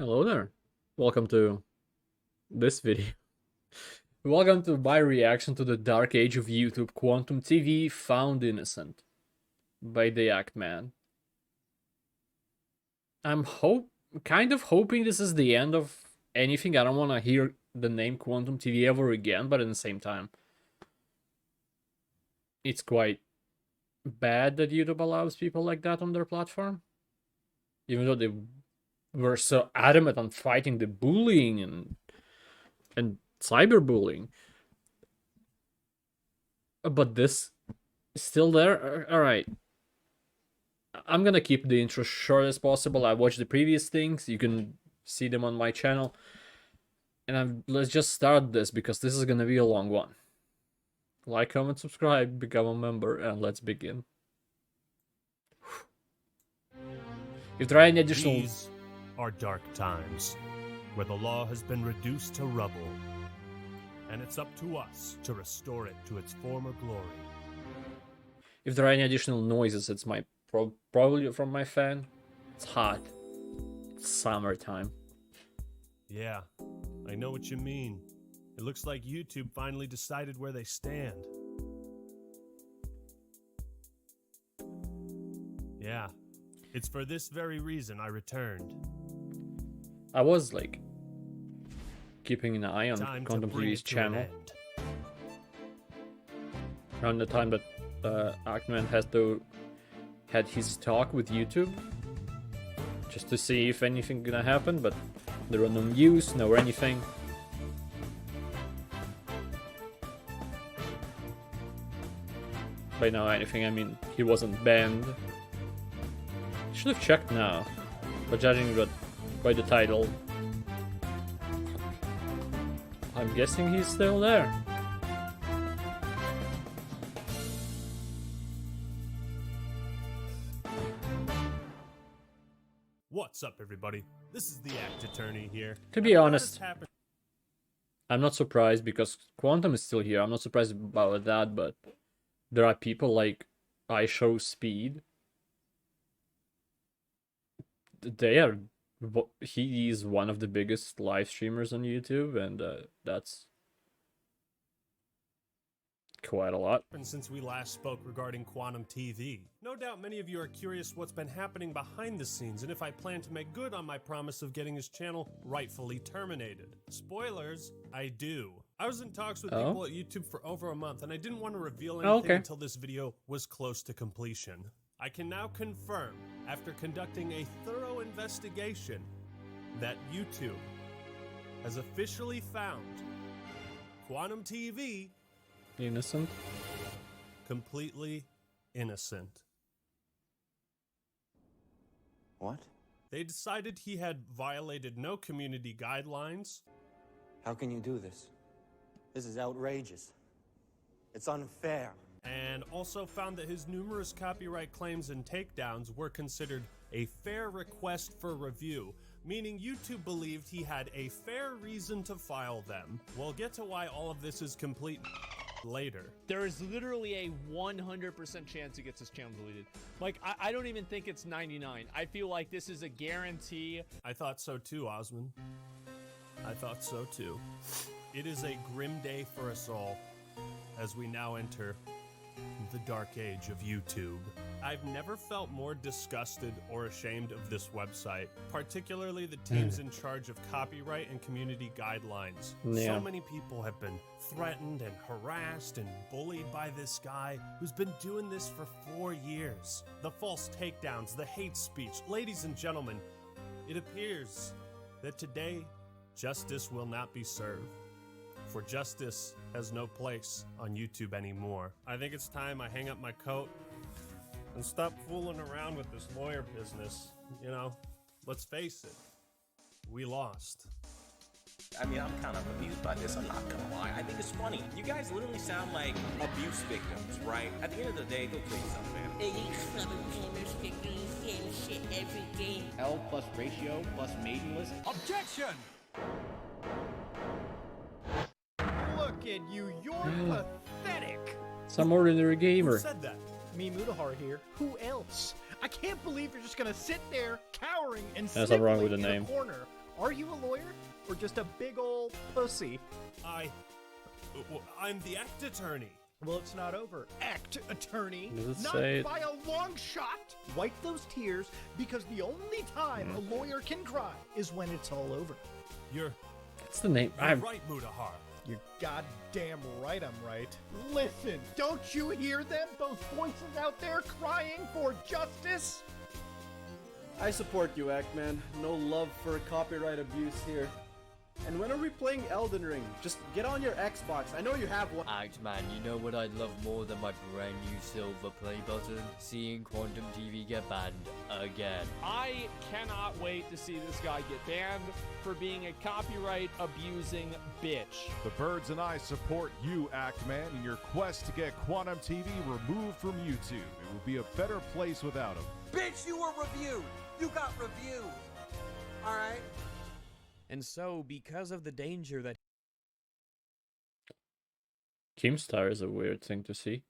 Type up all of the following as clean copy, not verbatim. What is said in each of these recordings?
Hello there. Welcome to this video. Welcome to my reaction to the dark age of YouTube, Quantum TV Found Innocent by the Act Man. I'm kind of hoping this is the end of anything. I don't want to hear the name Quantum TV ever again, but at the same time, it's quite bad that YouTube allows people like that on their platform. Even though they were so adamant on fighting the bullying and cyberbullying. But this is still there? Alright. I'm gonna keep the intro short as possible. I watched the previous things. You can see them on my channel. And let's just start this because this is gonna be a long one. Like, comment, subscribe, become a member, and let's begin. If there are any additional... These are dark times, where the law has been reduced to rubble, and it's up to us to restore it to its former glory. If there are any additional noises, it's my probably from my fan. It's hot. It's summertime. Yeah, I know what you mean. It looks like YouTube finally decided where they stand. Yeah, it's for this very reason I returned. I was like keeping an eye on Time to Quantum bring TV's it to an channel end. around the time that Actman had his talk with YouTube, just to see if anything gonna happen, but there were no news, no anything. By no anything, I mean he wasn't banned. Should have checked now, but judging by the title, I'm guessing he's still there. What's up, everybody? This is the Act Attorney here. To be honest, I'm not surprised because Quantum is still here. I'm not surprised about that, but there are people like iShowSpeed. He is one of the biggest live streamers on YouTube, and that's quite a lot. Since we last spoke regarding Quantum TV. No doubt many of you are curious what's been happening behind the scenes and if I plan to make good on my promise of getting his channel rightfully terminated. Spoilers, I do. I was in talks with people at YouTube for over a month and I didn't want to reveal anything until this video was close to completion. I can now confirm, after conducting a thorough investigation, that YouTube has officially found Quantum TV Innocent? completely innocent. What? They decided he had violated no community guidelines. How can you do this? This is outrageous. It's unfair. And also found that his numerous copyright claims and takedowns were considered a fair request for review, meaning YouTube believed he had a fair reason to file them. We'll get to why all of this is complete later. There is literally a 100% chance he gets his channel deleted. Like, I don't even think it's 99. I feel like this is a guarantee. I thought so too, Osman. I thought so too. It is a grim day for us all as we now enter the dark age of YouTube. I've never felt more disgusted or ashamed of this website, particularly the teams in charge of copyright and community guidelines. Yeah. So many people have been threatened and harassed and bullied by this guy who's been doing this for 4 years. The false takedowns, the hate speech. Ladies and gentlemen, it appears that today justice will not be served. For justice has no place on YouTube anymore. I think it's time I hang up my coat and stop fooling around with this lawyer business. You know, let's face it, we lost. I mean, I'm kind of amused by this, I'm not gonna lie. I think it's funny. You guys literally sound like abuse victims, right? At the end of the day, go kill yourself, man. Elite Southern gamers pick these game shit every game. L plus ratio plus maidenless. Objection! Look at you, you're pathetic! Some ordinary Who gamer. said that? Me, Mudahar here. Who else? I can't believe you're just gonna sit there, cowering and There's something wrong with sniveling the in name. a corner, Are you a lawyer? Or just a big ol' pussy? I'm the act attorney. Well, it's not over. Act attorney. Does it Not say it? by a long shot. Wipe those tears, because the only time a lawyer can cry is when it's all over. You're That's the name. right, Mudahar. You're goddamn right I'm right. Listen, don't you hear them? Those voices out there crying for justice? I support you, Ackman. No love for copyright abuse here. And when are we playing Elden Ring? Just get on your Xbox. I know you have one. Man, you know what I'd love more than my brand new silver play button? Seeing Quantum TV get banned again. I cannot wait to see this guy get banned for being a copyright abusing bitch. The Birds and I support you, Actman, in your quest to get Quantum TV removed from YouTube. It would be a better place without him. Bitch, you were reviewed. You got reviewed. All right. And so, because of the danger that Keemstar is a weird thing to see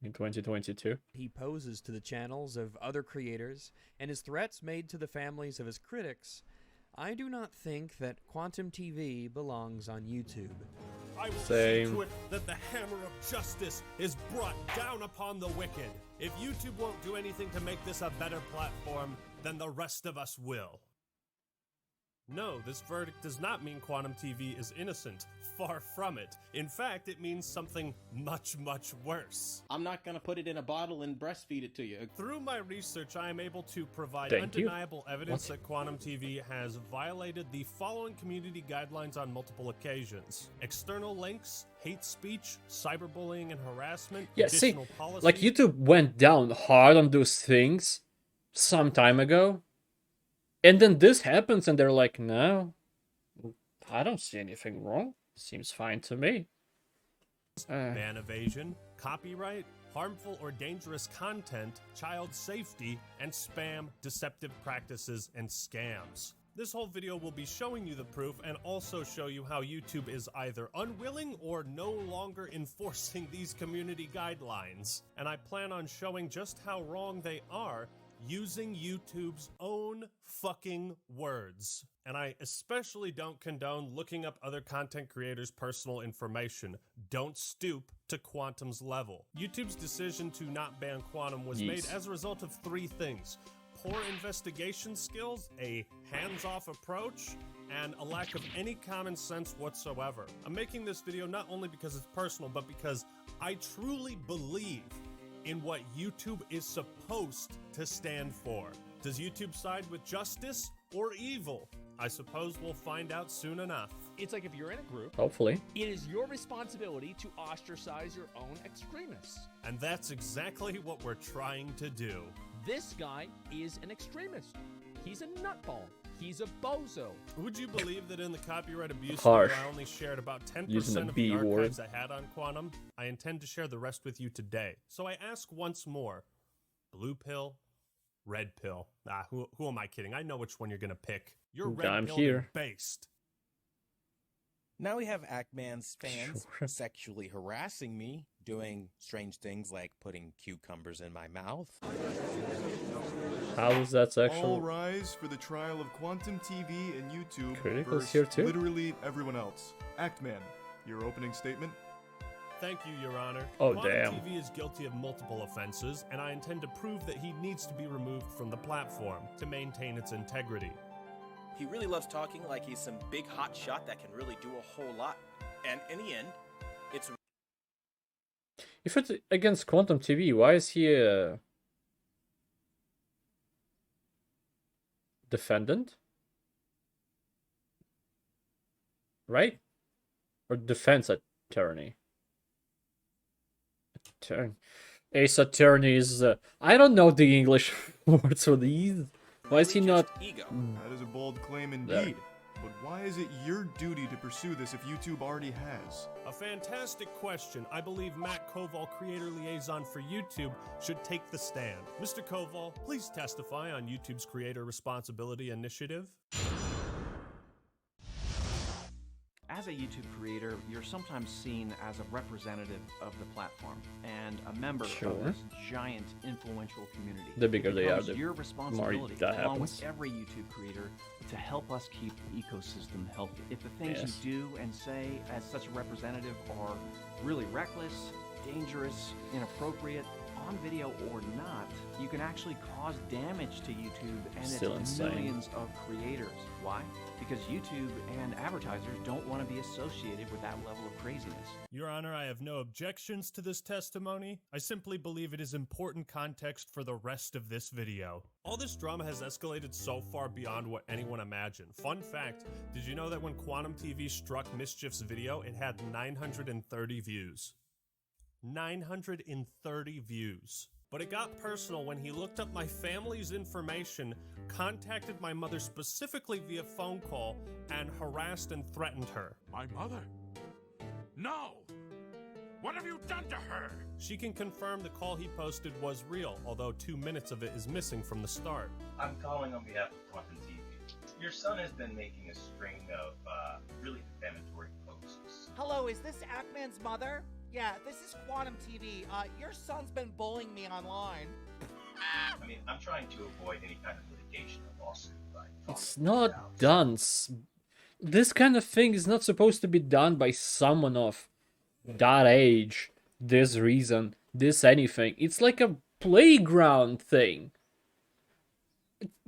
in 2022. he poses to the channels of other creators and his threats made to the families of his critics, I do not think that Quantum TV belongs on YouTube. I will Same. see to it that the hammer of justice is brought down upon the wicked. If YouTube won't do anything to make this a better platform, then the rest of us will. No, this verdict does not mean Quantum TV is innocent. Far from it. In fact, it means something much, much worse. I'm not gonna put it in a bottle and breastfeed it to you. Through my research, I am able to provide Thank you. undeniable evidence that Quantum TV has violated the following community guidelines on multiple occasions: external links, hate speech, cyberbullying and harassment, Yeah, see, additional policy. like YouTube went down hard on those things some time ago. And then this happens and they're like, no, I don't see anything wrong. Seems fine to me. ban evasion, copyright, harmful or dangerous content, child safety, and spam, deceptive practices, and scams. This whole video will be showing you the proof and also show you how YouTube is either unwilling or no longer enforcing these community guidelines. And I plan on showing just how wrong they are using YouTube's own fucking words. And I especially don't condone looking up other content creators' personal information. Don't stoop to Quantum's level. YouTube's decision to not ban Quantum was made as a result of three things: poor investigation skills, a hands-off approach, and a lack of any common sense whatsoever. I'm making this video not only because it's personal, but because I truly believe in what YouTube is supposed to stand for. Does YouTube side with justice or evil? I suppose we'll find out soon enough. It's like if you're in a group, Hopefully. it is your responsibility to ostracize your own extremists. And that's exactly what we're trying to do. This guy is an extremist. He's a nutball. He's a bozo. Would you believe that in the copyright abuse Harsh. video I only shared about 10% Using the of the B word. archives I had on Quantum? I intend to share the rest with you today. So I ask once more, blue pill, red pill. Who am I kidding? I know which one you're gonna pick. You're red I'm pill here. based. Now we have Ackman's fans Sure. sexually harassing me, doing strange things like putting cucumbers in my mouth. How is that All sexual? rise for the trial of Quantum TV and YouTube Criticals versus here too? literally everyone else. Actman, your opening statement? Thank you, Your Honor. Oh, Quantum damn. TV is guilty of multiple offenses, and I intend to prove that he needs to be removed from the platform to maintain its integrity. He really loves talking like he's some big hot shot that can really do a whole lot. And in the end, it's If it's against Quantum TV, why is he a defendant? Right? Or defense attorney? Ace attorney is... I don't know the English words for these. Why is he really not... just ego. That is a bold claim There. indeed. But why is it your duty to pursue this if YouTube already has? A fantastic question. I believe Matt Koval, creator liaison for YouTube, should take the stand. Mr. Koval, please testify on YouTube's creator responsibility initiative. as a YouTube creator, you're sometimes seen as a representative of the platform and a member of this giant influential community. The bigger they are, the your more responsibility, that along happens. with every YouTube creator, to help us keep the ecosystem healthy. If the things Yes. you do and say as such a representative are really reckless, dangerous, inappropriate, on video or not, you can actually cause damage to YouTube and Still its insane. millions of creators. Why? Because YouTube and advertisers don't want to be associated with that level of craziness. Your Honor, I have no objections to this testimony. I simply believe it is important context for the rest of this video. All this drama has escalated so far beyond what anyone imagined. Fun fact, did you know that when Quantum TV struck Mischief's video, it had 930 views? 930 views. But it got personal when he looked up my family's information, contacted my mother specifically via phone call, and harassed and threatened her. My mother? No! What have you done to her? She can confirm the call he posted was real, although 2 minutes of it is missing from the start. I'm calling on behalf of Quantum TV. Your son has been making a string of really defamatory posts. Hello, is this Ackman's mother? Yeah, this is Quantum TV. Your son's been bullying me online. I mean, I'm trying to avoid any kind of litigation or lawsuit by It's not done. This kind of thing is not supposed to be done by someone of that age, this reason, this anything. It's like a playground thing.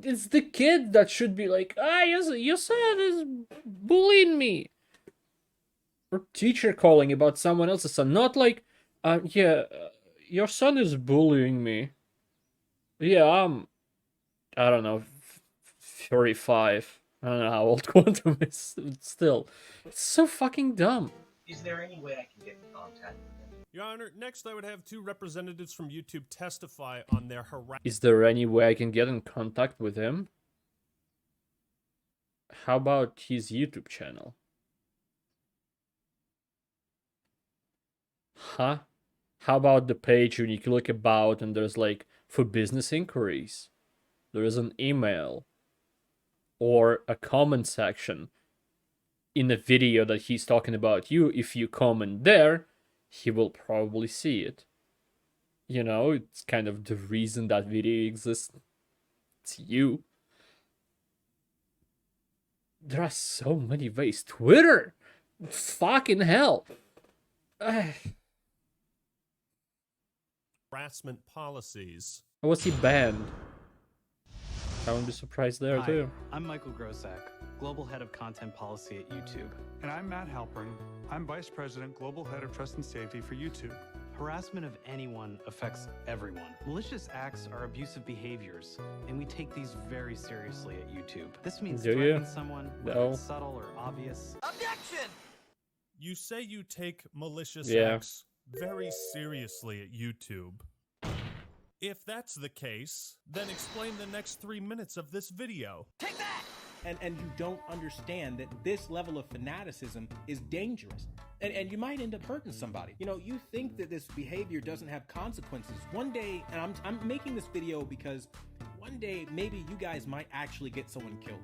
It's the kid that should be like, your son is bullying me. Or teacher calling about someone else's son. Not like, your son is bullying me. Yeah, I don't know, 35. I don't know how old Quantum is. Still, it's so fucking dumb. Is there any way I can get in contact with him? Your Honor, next I would have 2 representatives from YouTube testify on their harassment. Is there any way I can get in contact with him? How about his YouTube channel? Huh? How about the page when you click about and there's like, for business inquiries? There is an email. Or a comment section. In a video that he's talking about you, if you comment there, he will probably see it. You know, it's kind of the reason that video exists. It's you. There are so many ways. Twitter! Fucking hell! Harassment policies. Or was he banned? I wouldn't be surprised there, Hi, too. I'm Michael Grosak, Global Head of Content Policy at YouTube. And I'm Matt Halpern. I'm Vice President, Global Head of Trust and Safety for YouTube. Harassment of anyone affects everyone. Malicious acts are abusive behaviors, and we take these very seriously at YouTube. This means Do threatening you? someone, whether No. it's subtle or obvious. Objection! You say you take malicious Yeah. acts very seriously at YouTube. If that's the case, then explain the next 3 minutes of this video. Take that! And you don't understand that this level of fanaticism is dangerous. And you might end up hurting somebody. You know, you think that this behavior doesn't have consequences. One day, and I'm making this video because one day maybe you guys might actually get someone killed.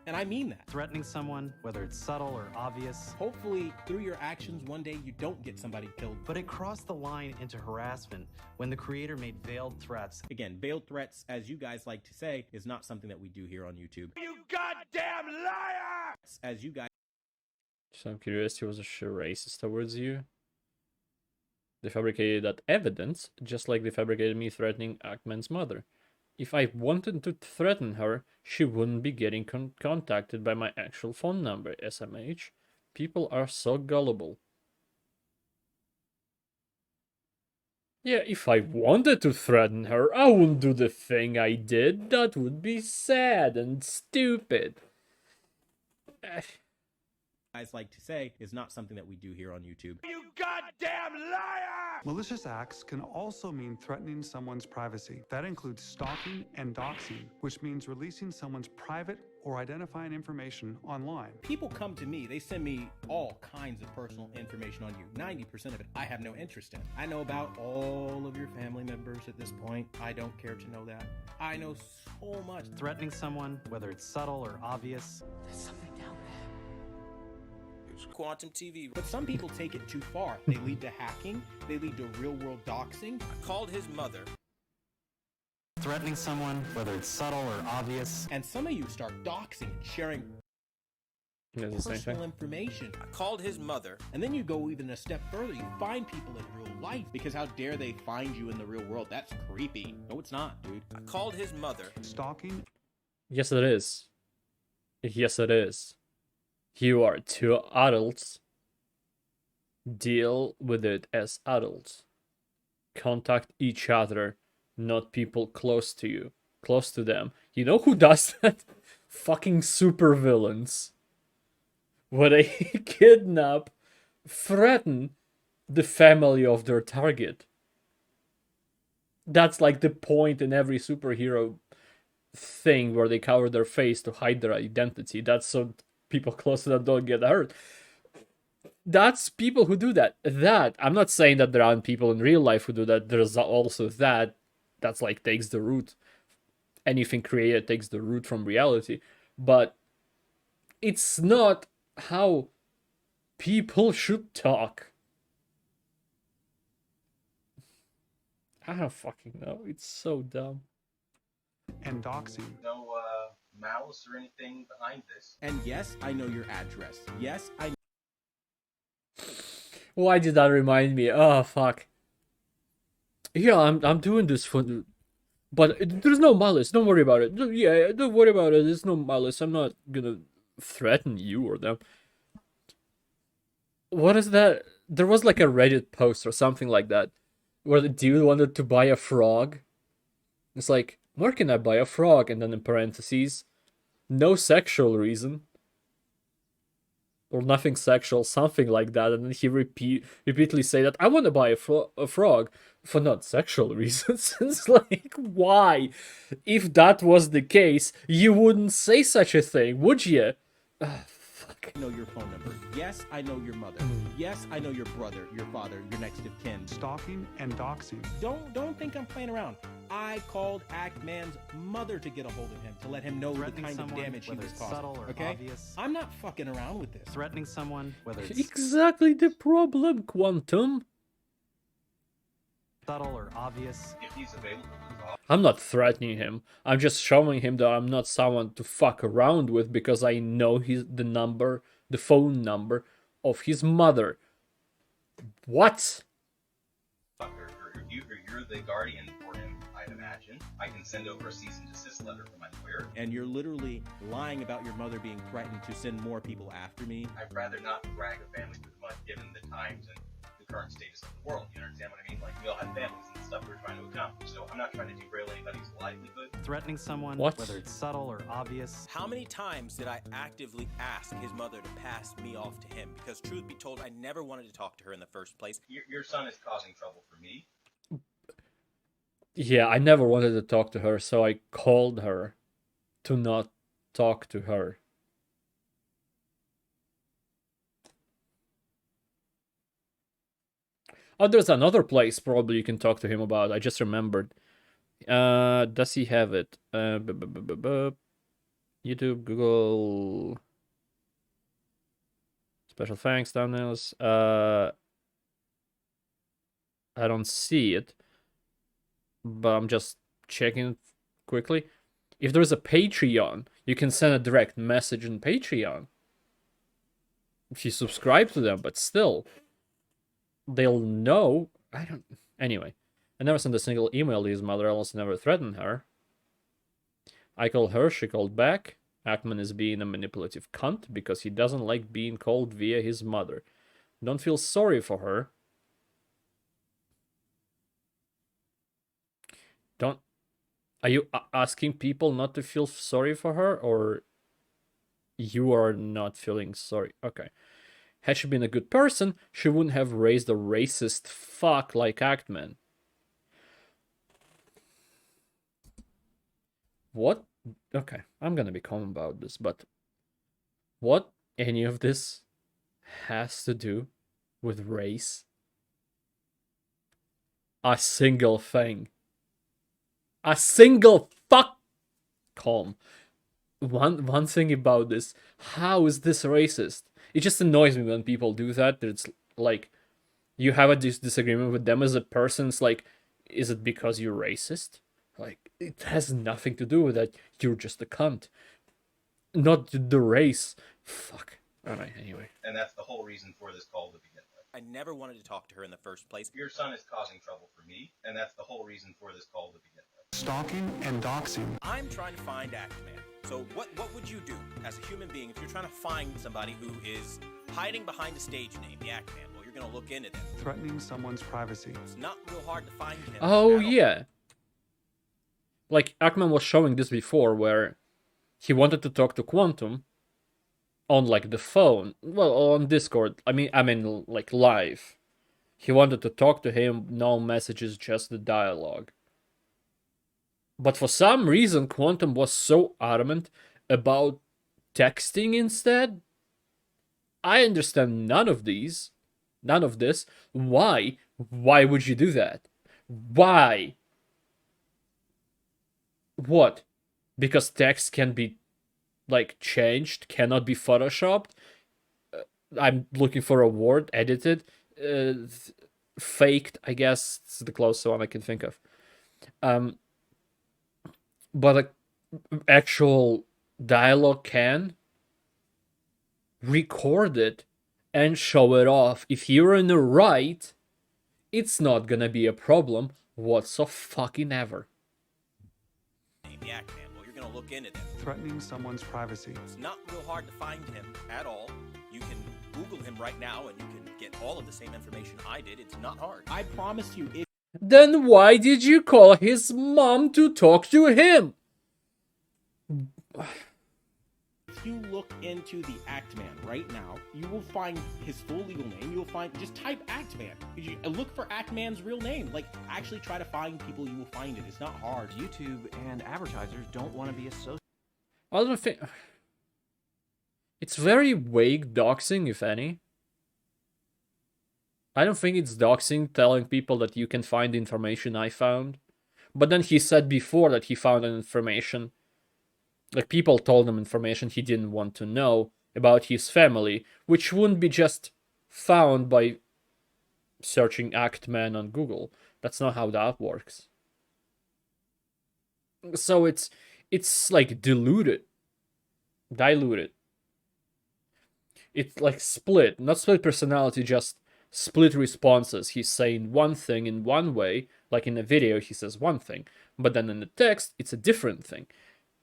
And I mean that. Threatening someone, whether it's subtle or obvious. Hopefully, through your actions, one day you don't get somebody killed. But it crossed the line into harassment when the creator made veiled threats. Again, veiled threats, as you guys like to say, is not something that we do here on YouTube. You goddamn liar! As you guys... So I'm curious, he was a racist towards you? They fabricated that evidence, just like they fabricated me threatening Ackman's mother. If I wanted to threaten her, she wouldn't be getting contacted by my actual phone number, SMH. People are so gullible. Yeah, if I wanted to threaten her, I wouldn't do the thing I did. That would be sad and stupid. guys like to say is not something that we do here on YouTube. You goddamn liar! Malicious acts can also mean threatening someone's privacy. That includes stalking and doxing, which means releasing someone's private or identifying information online. People come to me, they send me all kinds of personal information on you. 90% of it I have no interest in. I know about all of your family members at this point. I don't care to know that. I know so much. Threatening someone, whether it's subtle or obvious. There's something down there. Quantum TV. But some people take it too far. They lead to hacking, they lead to real-world doxing. I called his mother. Threatening someone, whether it's subtle or obvious. And some of you start doxing and sharing personal information. I called his mother. And then you go even a step further. You find people in real life, because how dare they find you in the real world? That's creepy. No, it's not, dude. I called his mother. Stalking? Yes, it is. Yes, it is. You are two adults. Deal with it as adults. Contact each other, not people close to you. Close to them. You know who does that? Fucking supervillains. Where they kidnap, threaten the family of their target. That's like the point in every superhero thing where they cover their face to hide their identity. That's so people close to them don't get hurt. That's people who do that. I'm not saying that there aren't people in real life who do that. There's also that's like takes the root. Anything created takes the root from reality. But it's not how people should talk. I don't fucking know. It's so dumb. And doxing. No malice or anything behind this. And yes, I know your address. Yes, I. Why did that remind me? Oh fuck. Yeah, I'm doing this for, but there's no malice. Don't worry about it. Yeah, don't worry about it. There's no malice. I'm not gonna threaten you or them. What is that? There was like a Reddit post or something like that, where the dude wanted to buy a frog. It's like, where can I buy a frog? And then in parentheses, no sexual reason. Or nothing sexual, something like that. And then he repeatedly say that, I want to buy a frog for not sexual reasons. It's like, why? If that was the case, you wouldn't say such a thing, would you? Fuck. I know your phone number. Yes, I know your mother. Yes, I know your brother, your father, your next of kin. Stalking and doxing. Don't think I'm playing around. I called Act-Man's mother to get a hold of him, to let him know the kind of damage he was causing. Subtle or okay? obvious. I'm not fucking around with this. Threatening someone, whether it's Exactly the problem, Quantum. subtle or obvious. If he's available. I'm not threatening him. I'm just showing him that I'm not someone to fuck around with because I know the phone number of his mother. What? You're the guardian for him, I'd imagine. I can send over a cease and desist letter from my lawyer. And you're literally lying about your mother being threatened to send more people after me. I'd rather not drag a family through the mud given the times and the current status of the world. You understand what I mean? Like, we all have families and stuff we're trying to accomplish. So I'm not trying to derail anybody's livelihood. Threatening someone, What? whether it's subtle or obvious. How many times did I actively ask his mother to pass me off to him? Because truth be told, I never wanted to talk to her in the first place. Your son is causing trouble for me. Yeah, I never wanted to talk to her, so I called her to not talk to her. Oh, there's another place probably you can talk to him about. I just remembered. Does he have it? YouTube, Google. Special thanks, thumbnails. I don't see it, but I'm just checking quickly. If there's a Patreon, you can send a direct message in Patreon. If you subscribe to them, but still, they'll know. Anyway, I never sent a single email to his mother. I also never threatened her. I called her, she called back. Ackman is being a manipulative cunt because he doesn't like being called via his mother. Don't feel sorry for her. Are you asking people not to feel sorry for her, or you are not feeling sorry? Okay. Had she been a good person, she wouldn't have raised a racist fuck like Actman. What? Okay, I'm gonna be calm about this, but what any of this has to do with race? A single thing. A single fuck. Calm. One thing about this. How is this racist? It just annoys me when people do that. It's like you have a disagreement with them as a person. It's like, is it because you're racist? Like, it has nothing to do with that. You're just a cunt. Not the race. Fuck. Alright, anyway. And that's the whole reason for this call to begin with. I never wanted to talk to her in the first place. Your son is causing trouble for me, and that's the whole reason for this call to begin with. Stalking and doxing. I'm trying to find Actman. So what would you do as a human being if you're trying to find somebody who is hiding behind a stage name, the Actman? Well, you're going to look into them. Threatening someone's privacy. It's not real hard to find him. Oh, yeah. Like, Ackman was showing this before, where he wanted to talk to Quantum on, like, the phone. Well, on Discord. I mean, like, live. He wanted to talk to him, no messages, just the dialogue. But for some reason, Quantum was so adamant about texting instead. I understand none of this. Why? Why would you do that? Why? What? Because text can be, like, changed, cannot be photoshopped? I'm looking for a word, edited, faked, I guess. It's the closest one I can think of. But actual dialogue can record it and show it off. If you're in the right, it's not gonna be a problem whatsoever. The Actman. Well, you're going to look into them. Threatening someone's privacy. It's not real hard to find him at all. You can Google him right now and you can get all of the same information I did. It's not hard. I promise you, if Then why did you call his mom to talk to him? If you look into the Actman right now, you will find his full legal name. You will find, just type Actman. Look for Actman's real name. Like, actually try to find people, you will find it. It's not hard. YouTube and advertisers don't want to be associated. I don't think... It's very vague doxing, if any. I don't think it's doxing, telling people that you can find the information I found. But then he said before that he found an information. Like, people told him information he didn't want to know about his family, which wouldn't be just found by searching Actman on Google. That's not how that works. So it's like diluted. Diluted. It's like split. Not split personality, just split responses. He's saying one thing in one way, like in a video he says one thing, but then in the text it's a different thing.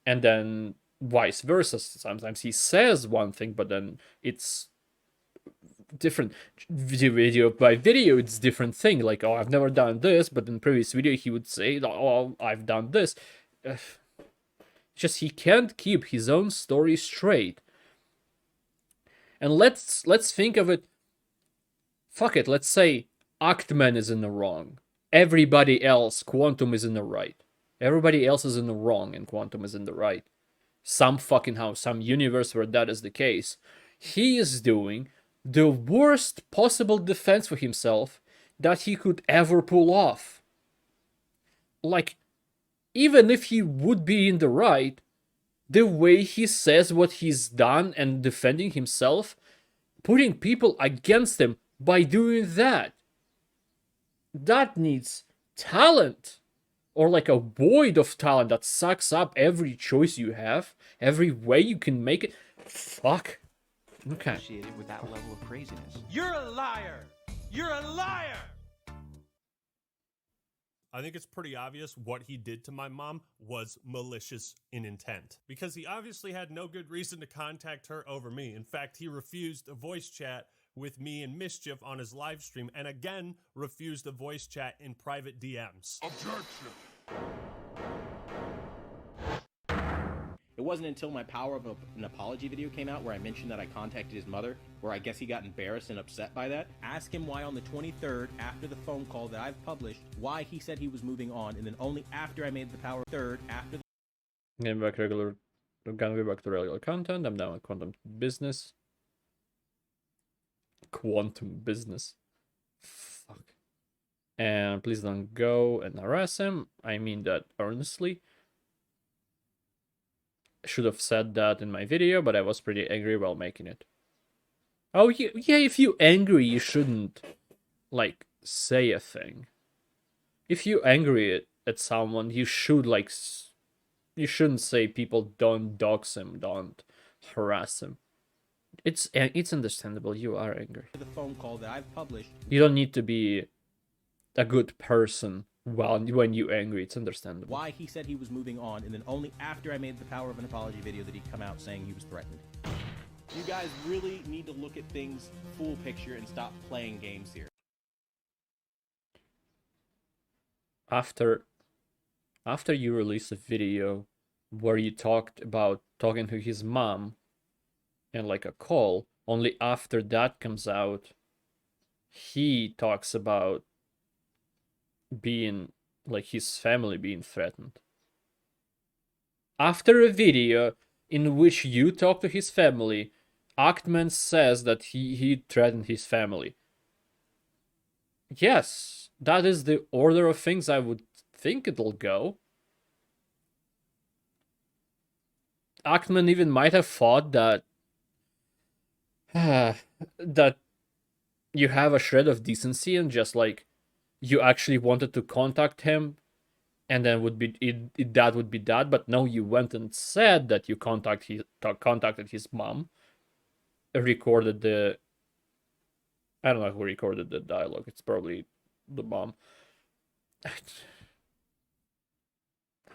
And then vice versa. Sometimes he says one thing, but then it's different. Video by video, it's different thing. Like, oh, I've never done this, but in the previous video he would say, oh, I've done this. Just he can't keep his own story straight. And let's think of it. Fuck it, let's say Actman is in the wrong. Everybody else, Quantum, is in the right. Everybody else is in the wrong and Quantum is in the right. Some fucking house, some universe where that is the case. He is doing the worst possible defense for himself that he could ever pull off. Like, even if he would be in the right, the way he says what he's done and defending himself, putting people against him by doing that needs talent. Or like a void of talent that sucks up every choice you have, every way you can make it. Fuck. Okay. Associated with that level of craziness. You're a liar! You're a liar! I think it's pretty obvious what he did to my mom was malicious in intent, because he obviously had no good reason to contact her over me. In fact, he refused a voice chat with me and Mischief on his live stream, and again refused a voice chat in private DMs. Objection. It wasn't until my Power of an Apology video came out where I mentioned that I contacted his mother, where I guess he got embarrassed and upset by that. Ask him why on the 23rd, after the phone call that I've published, why he said he was moving on, and then only after I made the Power 3rd, after the... Gonna be back to regular content. I'm now at Quantum Business. Quantum Business. Fuck. And please don't go and harass him. I mean that earnestly. I should have said that in my video, but I was pretty angry while making it. Oh, yeah, if you're angry, you shouldn't, like, say a thing. If you're angry at someone, you should, like, you shouldn't say people don't dox him, don't harass him. It's understandable, you are angry. The phone call that I've published. You don't need to be a good person when you're angry, it's understandable. Why he said he was moving on, and then only after I made the Power of an Apology video did he come out saying he was threatened. You guys really need to look at things full picture and stop playing games here. After you release a video where you talked about talking to his mom and like a call, only after that comes out, he talks about being, like, his family being threatened. After a video in which you talk to his family, Actman says that he threatened his family. Yes, that is the order of things I would think it'll go. Actman even might have thought that that you have a shred of decency and just, like, you actually wanted to contact him, and then that would be that. But no, you went and said that you contacted his mom, recorded the. I don't know who recorded the dialogue. It's probably the mom.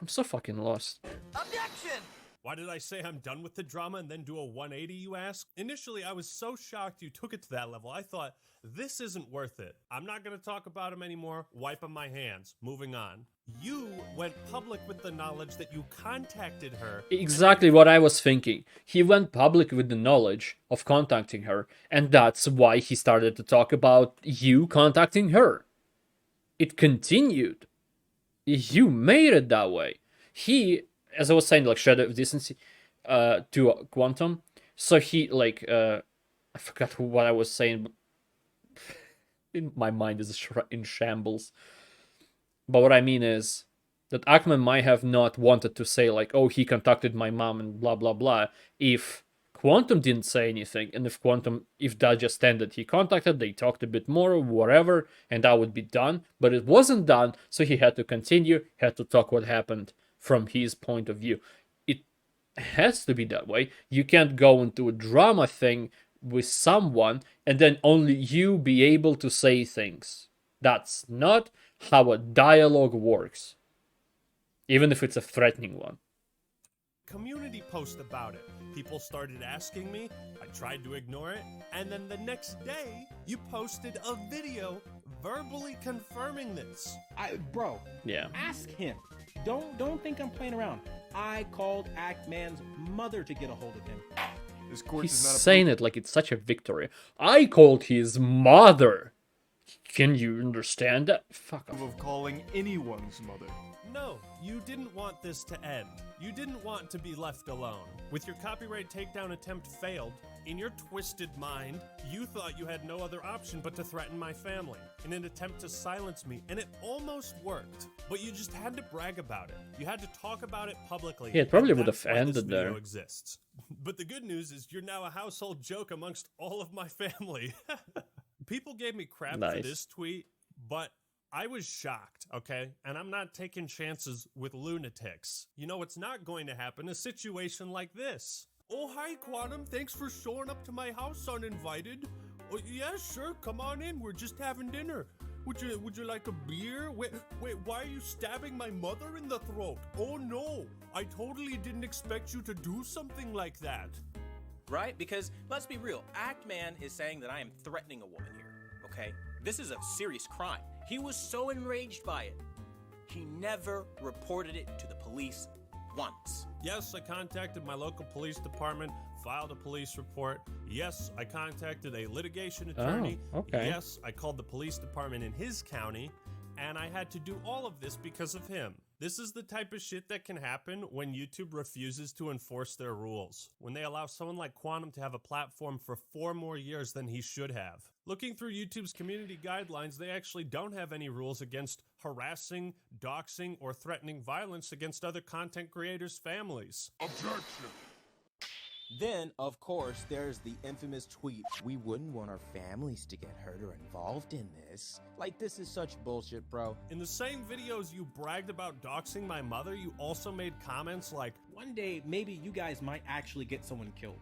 I'm so fucking lost. Objection! Why did I say I'm done with the drama and then do a 180, you ask? Initially, I was so shocked you took it to that level. I thought, this isn't worth it. I'm not going to talk about him anymore. Wiping my hands. Moving on. You went public with the knowledge that you contacted her. Exactly what I was thinking. He went public with the knowledge of contacting her, and that's why he started to talk about you contacting her. It continued. You made it that way. He, as I was saying, like, shred of decency to Quantum. So he, like, I forgot what I was saying. In my mind is in shambles. But what I mean is that Ackman might have not wanted to say, like, oh, he contacted my mom and blah, blah, blah, if Quantum didn't say anything. And if that just ended, he contacted, they talked a bit more, whatever, and that would be done. But it wasn't done, so he had to continue, had to talk what happened from his point of view. It has to be that way. You can't go into a drama thing with someone and then only you be able to say things. That's not how a dialogue works, even if it's a threatening one. Community post about it. People started asking me, I tried to ignore it, and then the next day, you posted a video verbally confirming this. Bro, yeah. Ask him. Don't think I'm playing around. I called Actman's mother to get a hold of him. He's saying it like it's such a victory. I called his mother. Can you understand that? Fuck off. Of calling anyone's mother. No, you didn't want this to end. You didn't want to be left alone. With your copyright takedown attempt failed, in your twisted mind, you thought you had no other option but to threaten my family in an attempt to silence me, and it almost worked. But you just had to brag about it. You had to talk about it publicly. Yeah, it probably would have ended there. Exists. But the good news is you're now a household joke amongst all of my family. People gave me crap for this tweet, but I was shocked, okay? And I'm not taking chances with lunatics. You know what's not going to happen? A situation like this. Oh, hi, Quantum. Thanks for showing up to my house uninvited. Oh, yeah, sure. Come on in. We're just having dinner. Would you like a beer? Wait, why are you stabbing my mother in the throat? Oh, no. I totally didn't expect you to do something like that. Right? Because, let's be real, Actman is saying that I am threatening a woman here, okay? This is a serious crime. He was so enraged by it, he never reported it to the police once. Yes, I contacted my local police department, filed a police report. Yes, I contacted a litigation attorney. Oh, okay. Yes, I called the police department in his county, and I had to do all of this because of him. This is the type of shit that can happen when YouTube refuses to enforce their rules. When they allow someone like Quantum to have a platform for 4 more years than he should have. Looking through YouTube's community guidelines, they actually don't have any rules against harassing, doxing, or threatening violence against other content creators' families. Objection! Then, of course, there's the infamous tweet, "We wouldn't want our families to get hurt or involved in this." Like, this is such bullshit, bro. In the same videos you bragged about doxing my mother, you also made comments like, One day, maybe you guys might actually get someone killed.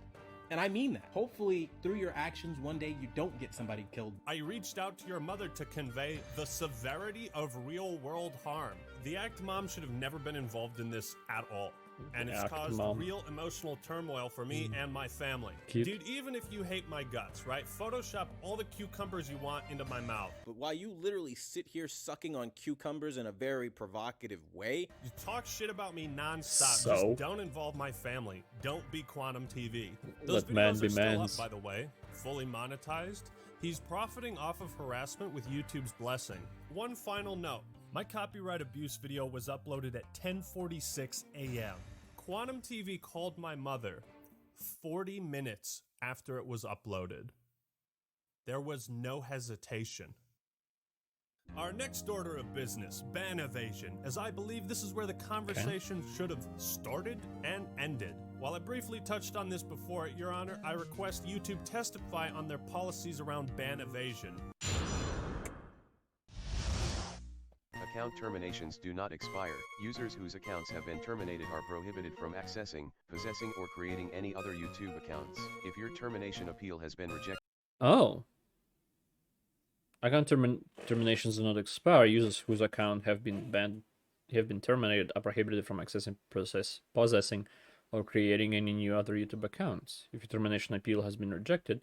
And I mean that. Hopefully, through your actions, one day you don't get somebody killed. I reached out to your mother to convey the severity of real-world harm. The Act Mom should have never been involved in this at all. And it's caused real emotional turmoil for me and my family. Dude, even if you hate my guts, right? Photoshop all the cucumbers you want into my mouth. But while you literally sit here sucking on cucumbers in a very provocative way, you talk shit about me nonstop. So? Just don't involve my family. Don't be Quantum TV. Those Let man videos be are still mans. up, by the way, fully monetized. He's profiting off of harassment with YouTube's blessing. One final note. My copyright abuse video was uploaded at 10:46 a.m. Quantum TV called my mother 40 minutes after it was uploaded. There was no hesitation. Our next order of business, ban evasion, as I believe this is where the conversation should have started and ended. While I briefly touched on this before, Your Honor, I request YouTube testify on their policies around ban evasion. Account terminations do not expire. Users whose accounts have been terminated are prohibited from accessing, possessing, or creating any other YouTube accounts. If your termination appeal has been rejected... Oh. Account terminations do not expire. Users whose account have been banned, have been terminated, are prohibited from accessing, possessing, or creating any new other YouTube accounts. If your termination appeal has been rejected,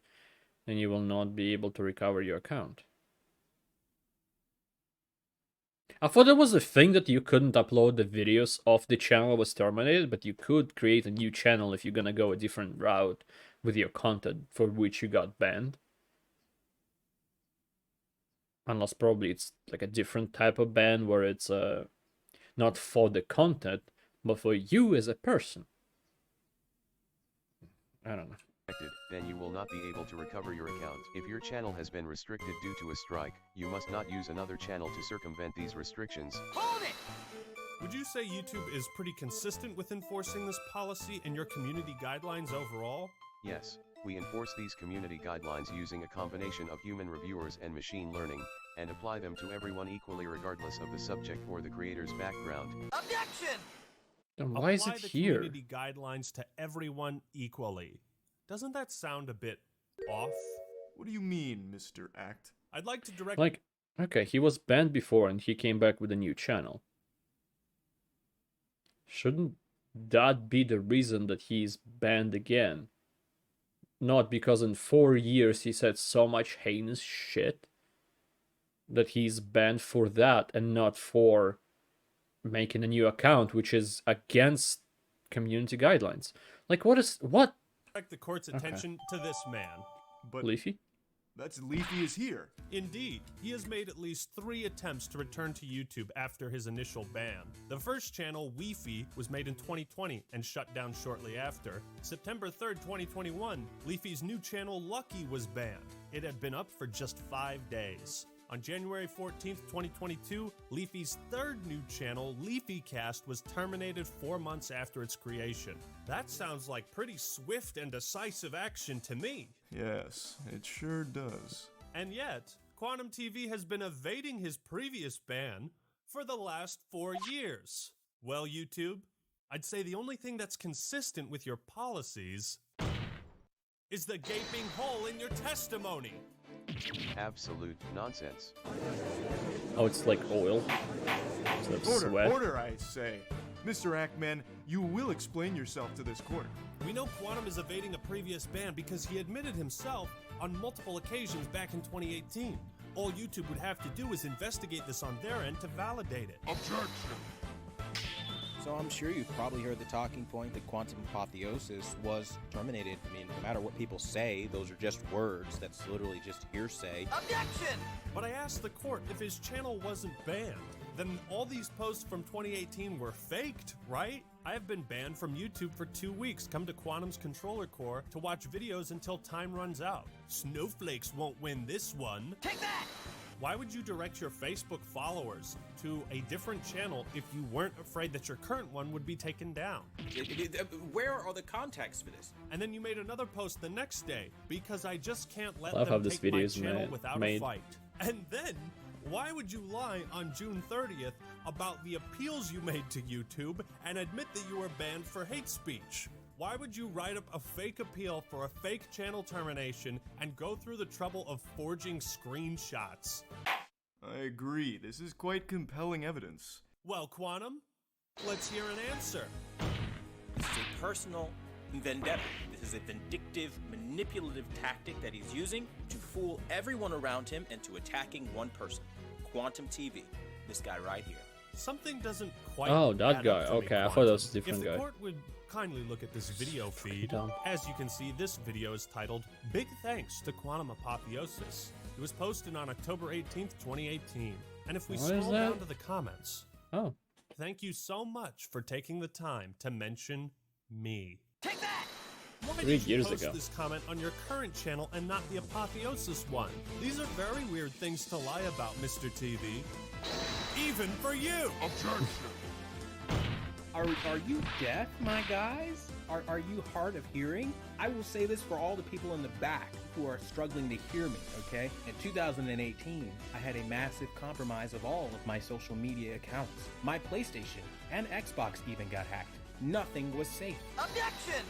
then you will not be able to recover your account. I thought it was a thing that you couldn't upload the videos of the channel was terminated, but you could create a new channel if you're gonna go a different route with your content for which you got banned. Unless probably it's like a different type of ban where it's not for the content, but for you as a person. I don't know. Then you will not be able to recover your account. If your channel has been restricted due to a strike, you must not use another channel to circumvent these restrictions. Hold it! Would you say YouTube is pretty consistent with enforcing this policy and your community guidelines overall? Yes, we enforce these community guidelines using a combination of human reviewers and machine learning, and apply them to everyone equally regardless of the subject or the creator's background. Objection! Then why is it the here? Community guidelines to everyone equally. Doesn't that sound a bit off? What do you mean, Mr. Act? I'd like to direct... Like, okay, he was banned before and he came back with a new channel. Shouldn't that be the reason that he's banned again? Not because in 4 years he said so much heinous shit that he's banned for that and not for making a new account, which is against community guidelines. Like, what? The court's attention to this man. But Leafy? That's Leafy is here. Indeed, he has made at least 3 attempts to return to YouTube after his initial ban. The first channel, Leafy, was made in 2020 and shut down shortly after. September 3rd, 2021, Leafy's new channel, Lucky, was banned. It had been up for just 5 days. On January 14th, 2022, Leafy's third new channel, LeafyCast, was terminated 4 months after its creation. That sounds like pretty swift and decisive action to me. Yes, it sure does. And yet, Quantum TV has been evading his previous ban for the last 4 years. Well, YouTube, I'd say the only thing that's consistent with your policies is the gaping hole in your testimony. Absolute nonsense. Oh, it's like oil. Instead of sweat. Order, I say. Mr. Ackman, you will explain yourself to this court. We know Quantum is evading a previous ban because he admitted himself on multiple occasions back in 2018. All YouTube would have to do is investigate this on their end to validate it. Objection! So I'm sure you've probably heard the talking point that Quantum Apotheosis was terminated. I mean, no matter what people say, those are just words. That's literally just hearsay. Objection! But I asked the court if his channel wasn't banned, then all these posts from 2018 were faked, right? I have been banned from YouTube for 2 weeks. Come to Quantum's controller core to watch videos until time runs out. Snowflakes won't win this one. Take that! Why would you direct your Facebook followers to a different channel if you weren't afraid that your current one would be taken down? Where are the contacts for this? And then you made another post the next day, because I just can't let I love how them this take video my is channel without a made. fight. And then, why would you lie on June 30th about the appeals you made to YouTube and admit that you were banned for hate speech? Why would you write up a fake appeal for a fake channel termination and go through the trouble of forging screenshots? I agree. This is quite compelling evidence. Well, Quantum, let's hear an answer. This is a personal vendetta. This is a vindictive, manipulative tactic that he's using to fool everyone around him into attacking one person. Quantum TV. This guy right here. Something doesn't quite Oh, that add guy. up to me, Okay, I thought Quantum. that was a different If the guy. court would kindly look at this video feed, dumb. as you can see, this video is titled Big Thanks to Quantum Apotheosis. It was posted on October 18th, 2018. And if we What is scroll that? down to the comments, Oh. thank you so much for taking the time to mention me. Take that! Why 3 did you years post ago. this comment on your current channel and not the Apotheosis one? These are very weird things to lie about, Mr. TV. Even for you! Are you deaf, my guys? Are you hard of hearing? I will say this for all the people in the back who are struggling to hear me, okay? In 2018, I had a massive compromise of all of my social media accounts. My PlayStation and Xbox even got hacked. Nothing was safe. Objection!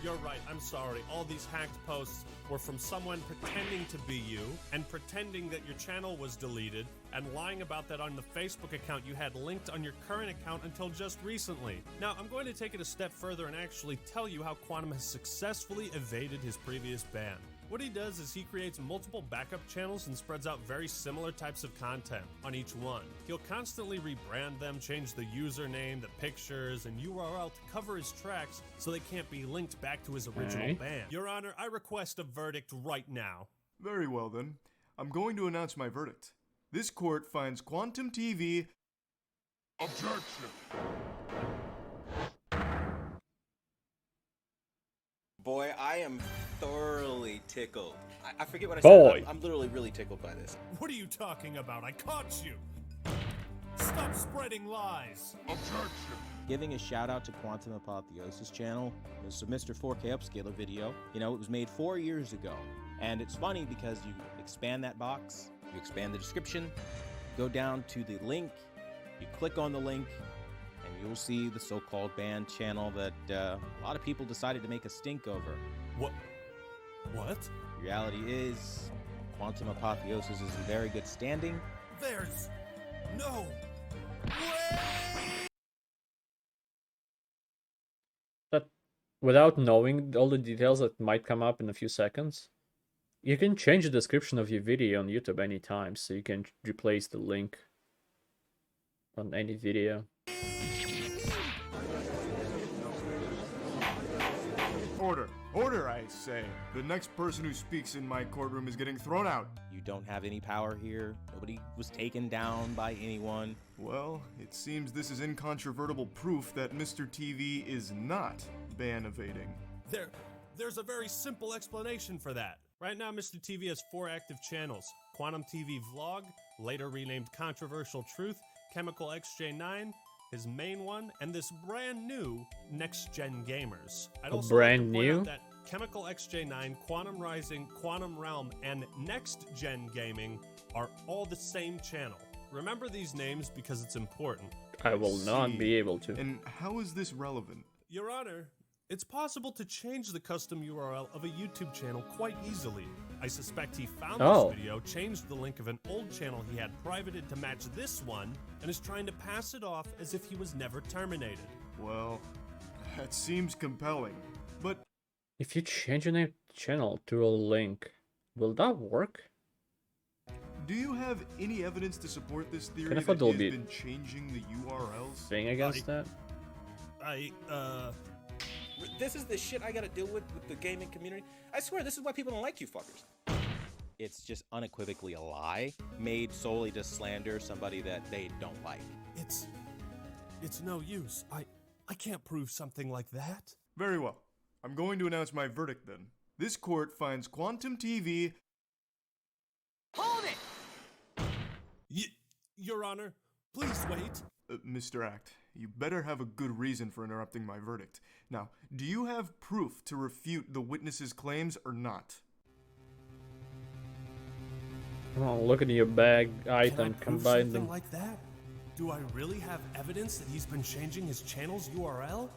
You're right, I'm sorry. All these hacked posts were from someone pretending to be you and pretending that your channel was deleted and lying about that on the Facebook account you had linked on your current account until just recently. Now, I'm going to take it a step further and actually tell you how Quantum has successfully evaded his previous ban. What he does is he creates multiple backup channels and spreads out very similar types of content on each one. He'll constantly rebrand them, change the username, the pictures, and URL to cover his tracks so they can't be linked back to his original Alright. ban. Your Honor, I request a verdict right now. Very well then. I'm going to announce my verdict. This court finds Quantum TV... Objection! Boy, I am thoroughly tickled. I forget what I Boy. said. I'm literally really tickled by this. What are you talking about? I caught you! Stop spreading lies! Giving a shout out to Quantum Apotheosis channel. It's a Mr. 4K Upscaler video. You know, it was made 4 years ago. And it's funny because you expand that box, you expand the description, go down to the link, you click on the link, and you'll see the so-called banned channel that a lot of people decided to make a stink over. What? Reality is, Quantum Apotheosis is in very good standing. There's no That without knowing all the details that might come up in a few seconds, you can change the description of your video on YouTube anytime, so you can replace the link on any video. Order! Order, I say! The next person who speaks in my courtroom is getting thrown out! You don't have any power here. Nobody was taken down by anyone. Well, it seems this is incontrovertible proof that Mr. TV is not ban evading. There's a very simple explanation for that. Right now, Mr. TV has 4 active channels. Quantum TV Vlog, later renamed Controversial Truth, Chemical XJ9, his main one, and this brand new Next Gen Gamers. I'd A also brand like to point new? out that Chemical XJ9, Quantum Rising, Quantum Realm, and Next Gen Gaming are all the same channel. Remember these names because it's important. I will not be able to. And how is this relevant? Your Honor, it's possible to change the custom URL of a YouTube channel quite easily. I suspect he found Oh. this video, changed the link of an old channel he had privated to match this one, and is trying to pass it off as if he was never terminated. Well, that seems compelling. But If you change your name to channel to a link, will that work? do you have any evidence to support this theory Kind that of thought he there'll has be been changing the URLs? Thing against that? This is the shit I gotta deal with the gaming community. I swear, this is why people don't like you fuckers. It's just unequivocally a lie made solely to slander somebody that they don't like. It's no use. I can't prove something like that. Very well. I'm going to announce my verdict then. This court finds Quantum TV Your Honor, please wait. Mr. Act, you better have a good reason for interrupting my verdict. Now, do you have proof to refute the witness's claims or not? Oh, look at your bag item, Can I prove combine something them. like that? Do I really have evidence that he's been changing his channel's URL?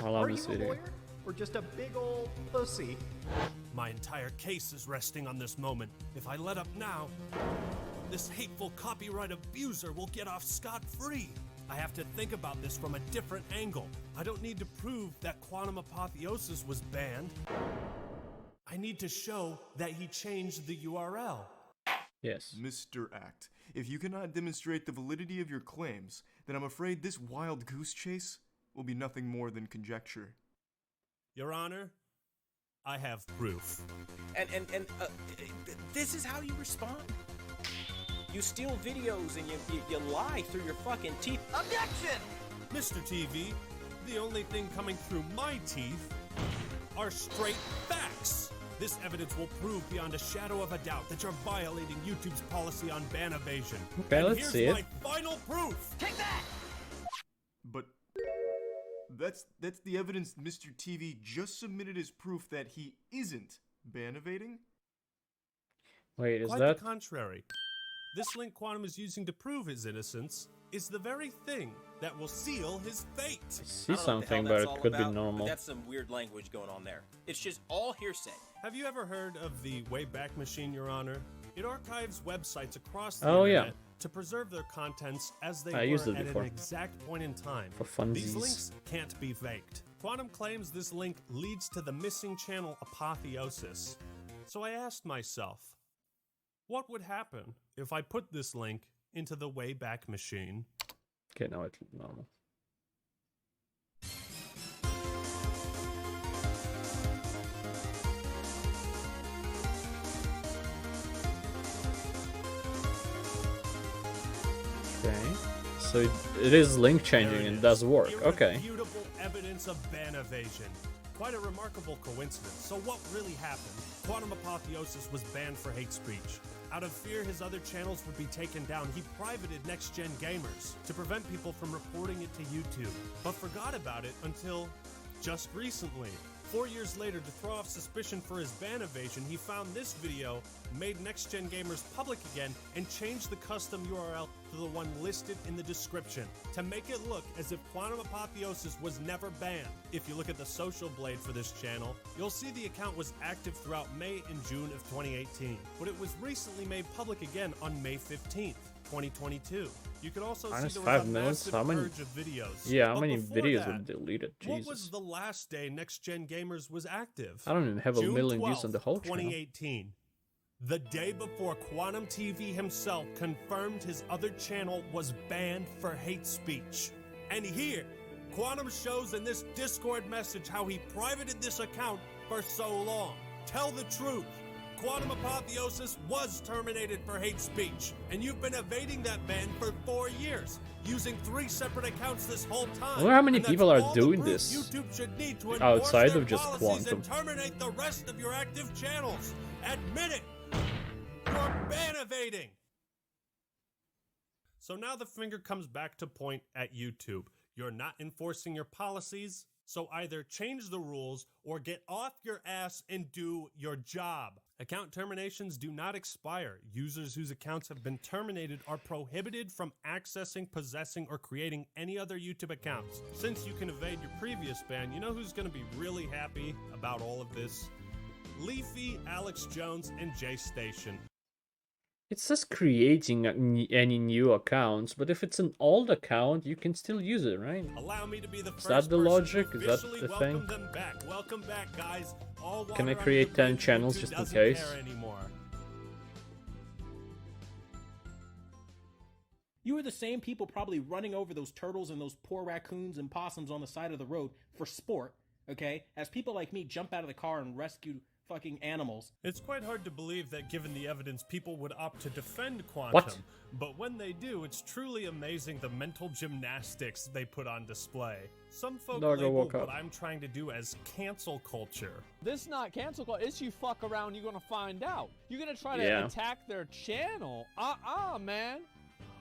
I love Are you this a video. lawyer or just a big old pussy? My entire case is resting on this moment. If I let up now, this hateful copyright abuser will get off scot-free. I have to think about this from a different angle. I don't need to prove that Quantum Apotheosis was banned. I need to show that he changed the URL. Yes. Mr. Act, if you cannot demonstrate the validity of your claims, then I'm afraid this wild goose chase will be nothing more than conjecture. Your Honor, I have proof. And this is how you respond? You steal videos and you lie through your fucking teeth. Objection! Mr. TV, the only thing coming through my teeth are straight facts. This evidence will prove beyond a shadow of a doubt that you're violating YouTube's policy on ban evasion. Okay, and let's here's see it. my final proof. Take that! But that's the evidence Mr. TV just submitted as proof that he isn't ban evading? Wait, is Quite that... the contrary. This link Quantum is using to prove his innocence is the very thing that will seal his fate. I see I don't know what the something, hell but that's it all could be about, normal. But that's some weird language going on there. It's just all hearsay. Have you ever heard of the Wayback Machine, Your Honor? It archives websites across the Oh, internet yeah. to preserve their contents as they I were used it at before. an exact point in time. For funsies. These links can't be faked. Quantum claims this link leads to the missing channel Apotheosis. So I asked myself, what would happen if I put this link into the Wayback Machine? Okay, now it's normal. Okay, so it is link changing and does work. Okay. Irrefutable evidence of ban evasion. Quite a remarkable coincidence. So what really happened? Quantum Apotheosis was banned for hate speech. Out of fear his other channels would be taken down, he privated Next Gen Gamers to prevent people from reporting it to YouTube, but forgot about it until just recently. 4 years later, to throw off suspicion for his ban evasion, he found this video, made Next Gen Gamers public again, and changed the custom URL to the one listed in the description to make it look as if Quantum Apotheosis was never banned. If you look at the social blade for this channel, you'll see the account was active throughout May and June of 2018, but it was recently made public again on May 15th, 2022. You can also Minus see there was 5 a minutes? massive How many? purge of videos. Yeah, how But many before videos that, were deleted? what Jesus. was the last day Next Gen Gamers was active? I don't even have a June million views on the 12th, whole channel. 2018. The day before Quantum TV himself confirmed his other channel was banned for hate speech. And here, Quantum shows in this Discord message how he privated this account for so long. Tell the truth. Quantum Apotheosis was terminated for hate speech, and you've been evading that ban for 4 years, using 3 separate accounts this whole time. I wonder how many And that's people are all the doing proof this YouTube should need to enforce outside their of just policies Quantum. and terminate the rest of your active channels. Admit it. You're ban evading. So now the finger comes back to point at YouTube. You're not enforcing your policies, so either change the rules or get off your ass and do your job. Account terminations do not expire. Users whose accounts have been terminated are prohibited from accessing, possessing, or creating any other YouTube accounts. Since you can evade your previous ban, you know who's going to be really happy about all of this? Leafy, Alex Jones, and Jay Station. It says creating any new accounts, but if it's an old account, you can still use it, right? Allow me to be the Is first that the person logic? to Is that officially the welcome thing? them back. Welcome back, guys. All Can I water create under the 10 bridge. channels YouTube just in doesn't case? care anymore. You are the same people probably running over those turtles and those poor raccoons and possums on the side of the road for sport, okay? As people like me jump out of the car and rescue fucking animals. It's quite hard to believe that given the evidence, people would opt to defend Quantum. What? But when they do, it's truly amazing the mental gymnastics they put on display. Some folk Doggo label woke what up. I'm trying to do as cancel culture. This not cancel culture. It's you fuck around, you're gonna find out. You're gonna try to Yeah. attack their channel. Man.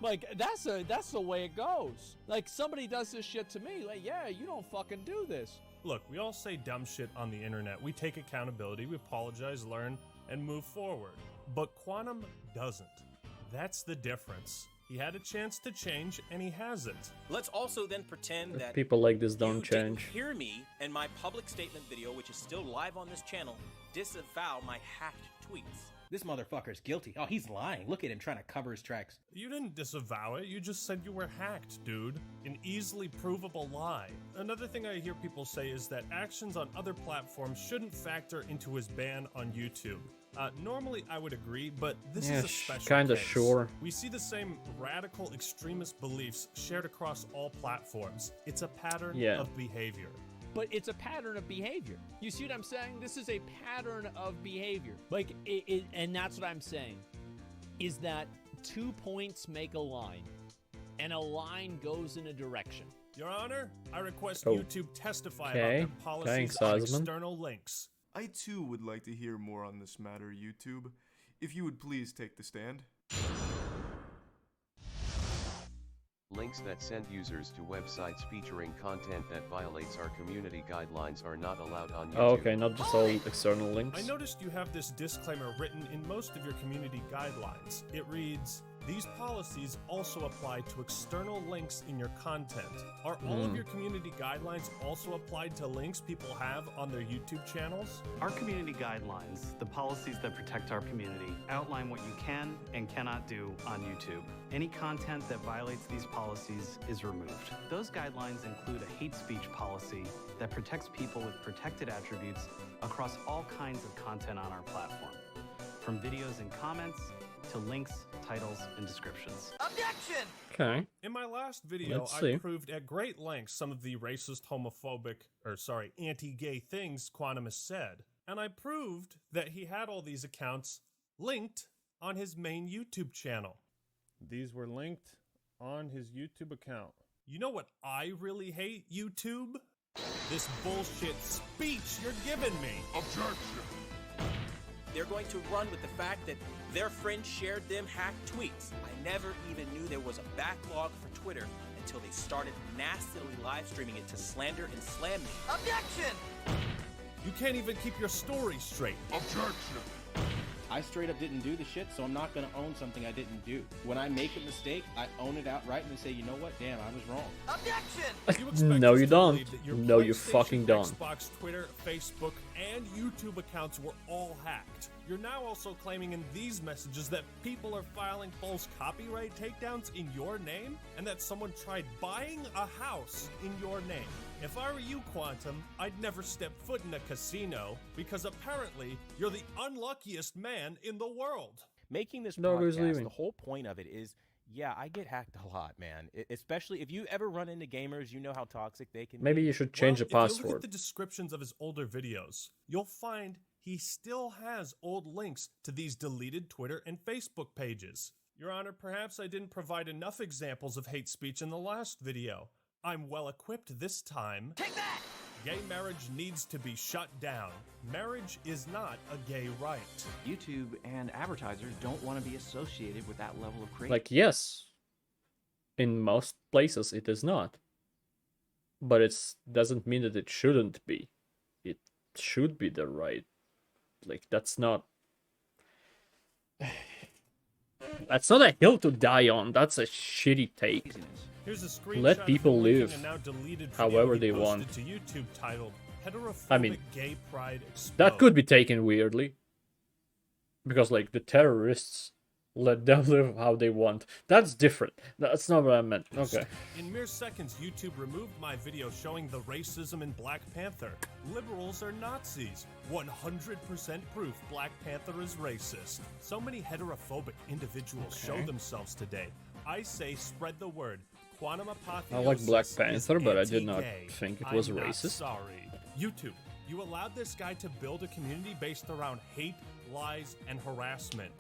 Like, that's the way it goes. Like, somebody does this shit to me, like, yeah, you don't fucking do this. Look, we all say dumb shit on the internet. We take accountability, we apologize, learn, and move forward. But Quantum doesn't. That's the difference. He had a chance to change, and he hasn't. Let's also then pretend that People like this don't you change. didn't hear me and my public statement video, which is still live on this channel, disavow my hacked tweets. This motherfucker's guilty. Oh, he's lying. Look at him trying to cover his tracks. You didn't disavow it, you just said you were hacked, dude. An easily provable lie. Another thing I hear people say is that actions on other platforms shouldn't factor into his ban on YouTube. Normally I would agree, but this is a special kinda case. sure. We see the same radical extremist beliefs shared across all platforms. It's a pattern of behavior. But it's a pattern of behavior. You see what I'm saying? This is a pattern of behavior. Like, and that's what I'm saying, is that 2 points make a line, and a line goes in a direction. Your Honor, I request Oh. YouTube testify Okay. about their policies Thanks, on Osmond. external links. I too would like to hear more on this matter, YouTube. If you would please take the stand. Links that send users to websites featuring content that violates our community guidelines are not allowed on YouTube. Oh, okay, not just all external links. I noticed you have this disclaimer written in most of your community guidelines. It reads, "These policies also apply to external links in your content." Are all of your community guidelines also applied to links people have on their YouTube channels? Our community guidelines, the policies that protect our community, outline what you can and cannot do on YouTube. Any content that violates these policies is removed. Those guidelines include a hate speech policy that protects people with protected attributes across all kinds of content on our platform, from videos and comments to links, titles, and descriptions. Objection! Okay. In my last video, Let's I see. proved at great length some of the racist, homophobic, anti-gay things Quantum has said. And I proved that he had all these accounts linked on his main YouTube channel. These were linked on his YouTube account. You know what I really hate, YouTube? This bullshit speech you're giving me. Objection. They're going to run with the fact that their friend shared them hacked tweets. I never even knew there was a backlog for Twitter until they started nastily live streaming it to slander and slam me. Objection! You can't even keep your story straight. Objection. I straight up didn't do the shit, so I'm not gonna own something I didn't do. When I make a mistake, I own it outright and say, you know what, damn, I was wrong. Objection! No, you us to don't. believe that your No, you PlayStation, fucking don't. Xbox, Twitter, Facebook, and YouTube accounts were all hacked. You're now also claiming in these messages that people are filing false copyright takedowns in your name, and that someone tried buying a house in your name. If I were you, Quantum, I'd never step foot in a casino, because apparently you're the unluckiest man in the world. Making this Dog is podcast, leaving. the whole point of it is, yeah, I get hacked a lot, man. Especially if you ever run into gamers, you know how toxic they can Maybe be. you should change the If you look password. at the descriptions of his older videos, you'll find he still has old links to these deleted Twitter and Facebook pages. Your Honor, perhaps I didn't provide enough examples of hate speech in the last video. I'm well equipped this time. Take that! Gay marriage needs to be shut down. Marriage is not a gay right. YouTube and advertisers don't want to be associated with that level of crazy. Like, yes, in most places it is not. But it doesn't mean that it shouldn't be. It should be the right. Like, that's not... That's not a hill to die on. That's a shitty take. Here's a screenshot Let of people him linking live a now deleted video however he they posted want. to YouTube titled Heterophobic I mean, Gay Pride Exposed. that could be taken weirdly. Because, like, the terrorists let them live how they want. That's different. That's not what I meant. Okay. In mere seconds, YouTube removed my video showing the racism in Black Panther. Liberals are Nazis. 100% proof Black Panther is racist. So many heterophobic individuals show themselves today. I say spread the word. Quantum Apotheosis I like Black is Panther, but I did not anti-gay. think it was I'm not racist. sorry. YouTube, you allowed this guy to build a community based around hate, lies, and harassment.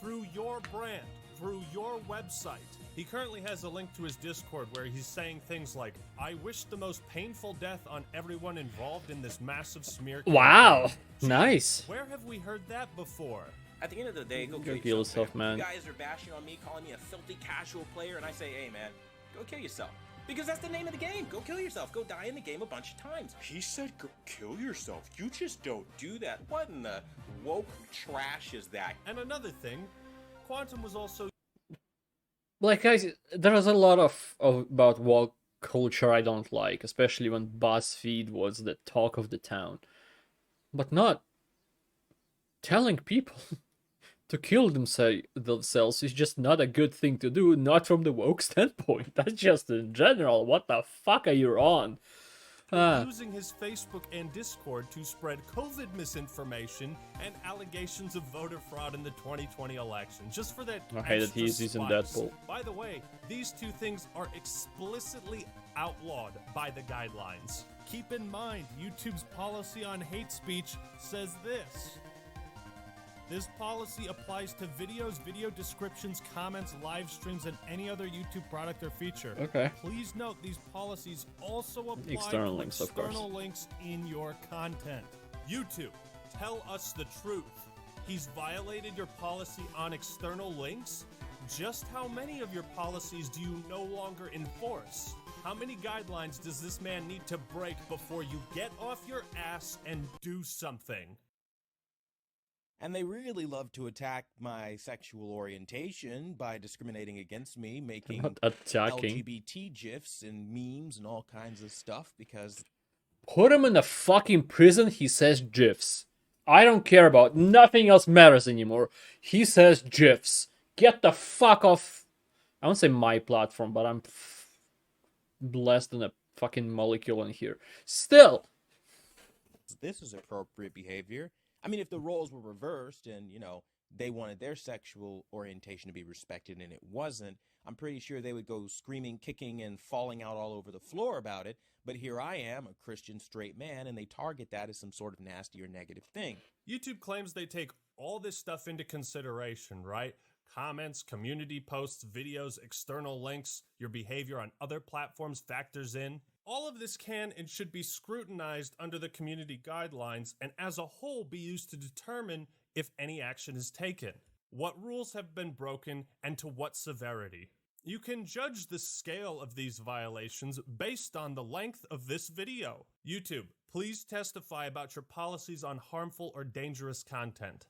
Through your brand, through your website. He currently has a link to his Discord where he's saying things like, I wish the most painful death on everyone involved in this massive smear campaign. Wow. Gee, Nice. Where have we heard that before? At the end of the day, go Go kill yourself, man. You guys are bashing on me, calling me a filthy casual player, and I say, hey, man, go kill yourself. Because that's the name of the game. Go kill yourself. Go die in the game a bunch of times. He said go kill yourself. You just don't do that. What in the woke trash is that? And another thing, Quantum was also... Like, guys, there's a lot of about woke culture I don't like, especially when BuzzFeed was the talk of the town. But not telling people to kill themselves is just not a good thing to do, not from the woke standpoint. That's just in general. What the fuck are you on? using his Facebook and Discord to spread COVID misinformation and allegations of voter fraud in the 2020 election, just for that Okay, that extra he's using spice. Deadpool. By the way, these two things are explicitly outlawed by the guidelines. Keep in mind, YouTube's policy on hate speech says this. This policy applies to videos, video descriptions, comments, live streams, and any other YouTube product or feature. Okay. Please note these policies also apply External to links, of course. external links in your content. YouTube, tell us the truth. He's violated your policy on external links? Just how many of your policies do you no longer enforce? How many guidelines does this man need to break before you get off your ass and do something? And they really love to attack my sexual orientation by discriminating against me, making Not attacking. LGBT GIFs and memes and all kinds of stuff because... Put him in a fucking prison, he says GIFs. I don't care about nothing else matters anymore. He says GIFs. Get the fuck off. I won't say my platform, but I'm less than a fucking molecule in here. Still. This is appropriate behavior. I mean, if the roles were reversed and, you know, they wanted their sexual orientation to be respected and it wasn't, I'm pretty sure they would go screaming, kicking, and falling out all over the floor about it. But here I am, a Christian straight man, and they target that as some sort of nasty or negative thing. YouTube claims they take all this stuff into consideration, right? Comments, community posts, videos, external links, your behavior on other platforms factors in. All of this can and should be scrutinized under the community guidelines and as a whole be used to determine if any action is taken, what rules have been broken, and to what severity. You can judge the scale of these violations based on the length of this video. YouTube, please testify about your policies on harmful or dangerous content.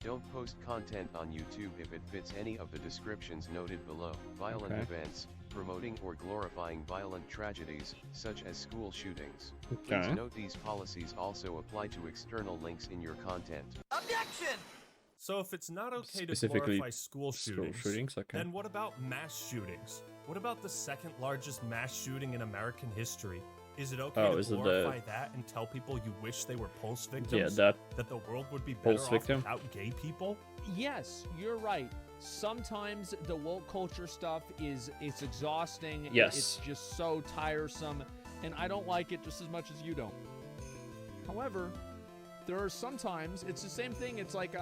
Don't post content on YouTube if it fits any of the descriptions noted below. Violent Okay. events, promoting or glorifying violent tragedies, such as school shootings. Okay. Please note these policies also apply to external links in your content. Objection! So if it's not okay to Specifically glorify school shootings, okay. then what about mass shootings? What about the second largest mass shooting in American history? Is it okay to is it glorify that and tell people you wish they were Pulse victims? Yeah, that the world would be better Pulse off victim. without gay people? Yes, you're right. Sometimes the woke culture stuff it's exhausting. Yes. It's just so tiresome, and I don't like it just as much as you don't. However, there are sometimes it's the same thing. It's like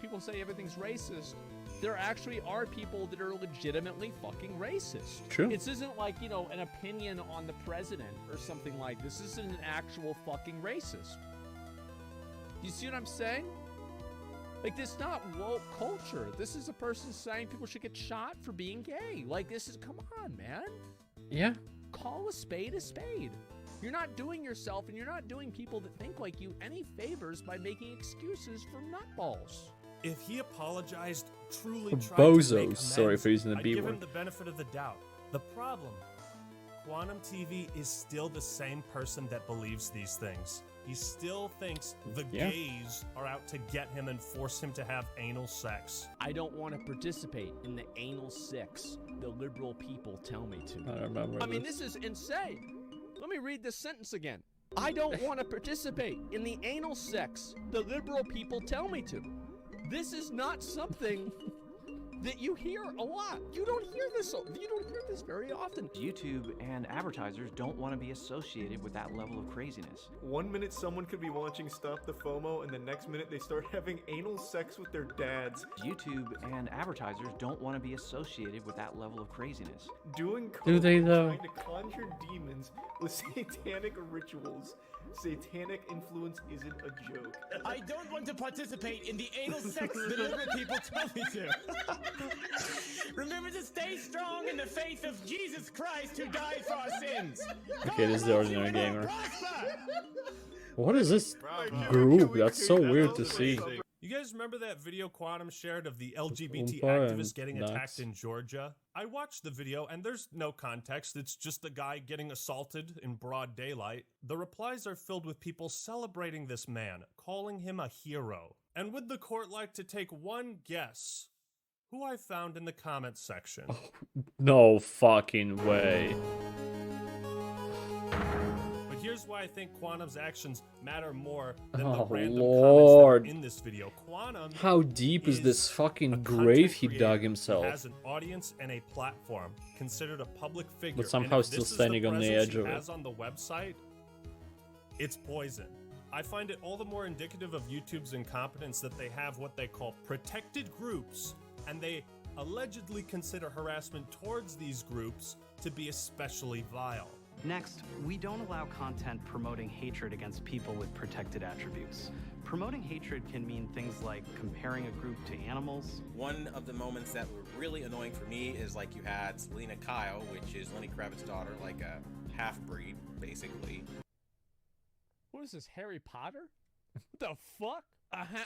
people say everything's racist. There actually are people that are legitimately fucking racist. True. This isn't like, you know, an opinion on the president or something like this. This isn't an actual fucking racist. You see what I'm saying? Like, this is not woke culture. This is a person saying people should get shot for being gay. Like, this is, come on, man. Yeah. Call a spade a spade. You're not doing yourself and you're not doing people that think like you any favors by making excuses for nutballs. If he apologized, truly tried to make Bozos. amends, Sorry for using the I'd B give him word. the benefit of the doubt. The problem, Quantum TV is still the same person that believes these things. He still thinks the Yeah. gays are out to get him and force him to have anal sex. I don't want to participate in the anal sex the liberal people tell me to. I remember I mean, this. this is insane. Let me read this sentence again. I don't want to participate in the anal sex the liberal people tell me to. This is not something that you hear a lot. You don't hear this very often. YouTube and advertisers don't want to be associated with that level of craziness. 1 minute someone could be watching Stop the FOMO, and the next minute they start having anal sex with their dads. YouTube and advertisers don't want to be associated with that level of craziness. Doing Do they, coke, though? trying to conjure demons with satanic rituals. Satanic influence isn't a joke. I don't want to participate in the anal sex that other people tell me to. Remember to stay strong in the faith of Jesus Christ who died for our sins. Okay, this is the ordinary gamer. What is this group? That's so weird to see. You guys remember that video Quantum shared of the LGBT Oompa activist getting nuts. attacked in Georgia? I watched the video and there's no context. It's just a guy getting assaulted in broad daylight. The replies are filled with people celebrating this man, calling him a hero. And would the court like to take one guess who I found in the comments section? No fucking way. But here's why I think Quantum's actions matter more than the Oh, random Lord. comments that are in this video. Quantum How deep is this fucking grave he dug himself? has an audience and a platform, considered a public figure, But somehow and if still this is standing on the presence edge he of it. has on the website, it's poison. I find it all the more indicative of YouTube's incompetence that they have what they call protected groups, and they allegedly consider harassment towards these groups to be especially vile. Next, we don't allow content promoting hatred against people with protected attributes. Promoting hatred can mean things like comparing a group to animals. One of the moments that were really annoying for me is like you had Selena Kyle, which is Lenny Kravitz's daughter, like a half-breed, basically. What is this, Harry Potter? What the fuck?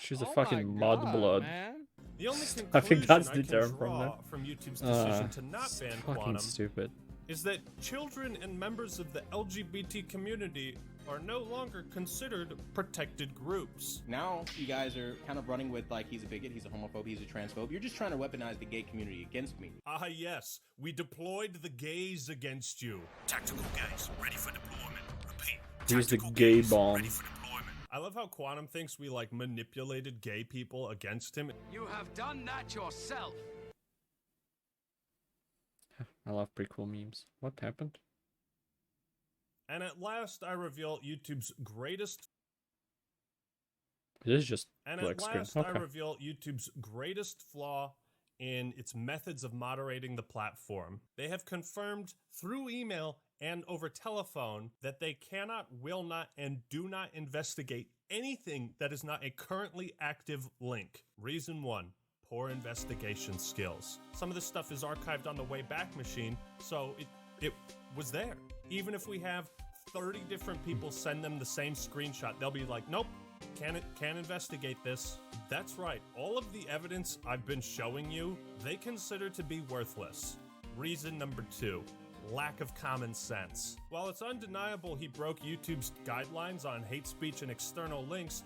She's a Oh fucking my God, mudblood. man. The only I think conclusion that's I the can term from draw there. from YouTube's decision to not It's ban fucking Quantum stupid. is that children and members of the LGBT community are no longer considered protected groups. Now you guys are kind of running with like he's a bigot, he's a homophobe, he's a transphobe. You're just trying to weaponize the gay community against me. Ah yes, we deployed the gays against you. Tactical gays, ready for deployment. Repeat. Here's the gay bomb. I love how Quantum thinks we like manipulated gay people against him. You have done that yourself. I love prequel memes. What happened? And at last I reveal YouTube's greatest It is just And black at screen. last, I Okay. reveal YouTube's greatest flaw in its methods of moderating the platform. They have confirmed through email and over telephone that they cannot, will not, and do not investigate anything that is not a currently active link. Reason 1. Poor investigation skills. Some of this stuff is archived on the Wayback Machine, so it was there. Even if we have 30 different people send them the same screenshot, they'll be like, nope, can't investigate this. That's right, all of the evidence I've been showing you, they consider to be worthless. Reason number 2, lack of common sense. While it's undeniable he broke YouTube's guidelines on hate speech and external links,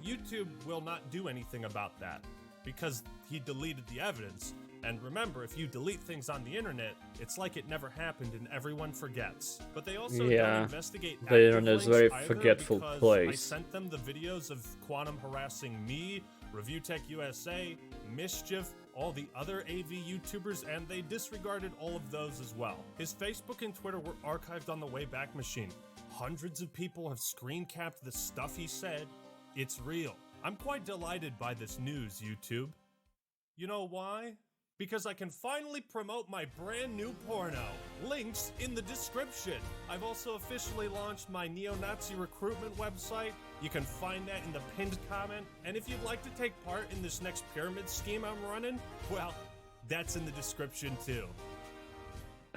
YouTube will not do anything about that because he deleted the evidence. And remember, if you delete things on the internet, it's like it never happened and everyone forgets. But they also don't investigate the active internet is a links very either forgetful because I place. sent them the videos of Quantum harassing me, Review Tech USA, Mischief, all the other AV YouTubers, and they disregarded all of those as well. His Facebook and Twitter were archived on the Wayback Machine. Hundreds of people have screen capped the stuff he said. It's real. I'm quite delighted by this news, YouTube. You know why? Because I can finally promote my brand new porno. Links in the description. I've also officially launched my neo-Nazi recruitment website. You can find that in the pinned comment. And if you'd like to take part in this next pyramid scheme I'm running, well, that's in the description too.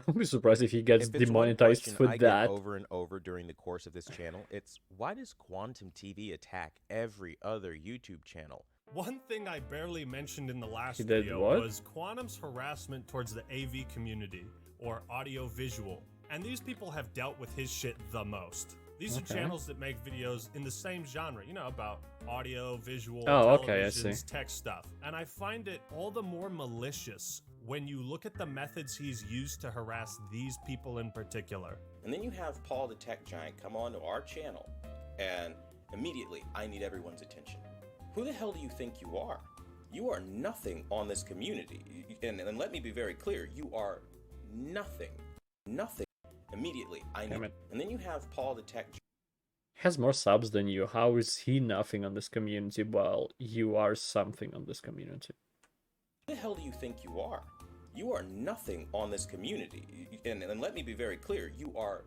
I'll be surprised if he gets If it's one demonetized question for I that. get over and over during the course of this channel, it's why does Quantum TV attack every other YouTube channel? One thing I barely mentioned in the last He did video what? was Quantum's harassment towards the AV community, or audio-visual. And these people have dealt with his shit the most. These Okay. are channels that make videos in the same genre, you know, about audio, visual, Oh, okay, I televisions, see. tech stuff. And I find it all the more malicious when you look at the methods he's used to harass these people in particular. And then you have Paul the Tech Giant come onto our channel, and immediately I need everyone's attention. Who the hell do you think you are? You are nothing on this community. And let me be very clear, you are nothing. Nothing. Immediately. I know. And then you have Paul the Tech. Has more subs than you. How is he nothing on this community while you are something on this community? Who the hell do you think you are? You are nothing on this community. And let me be very clear, you are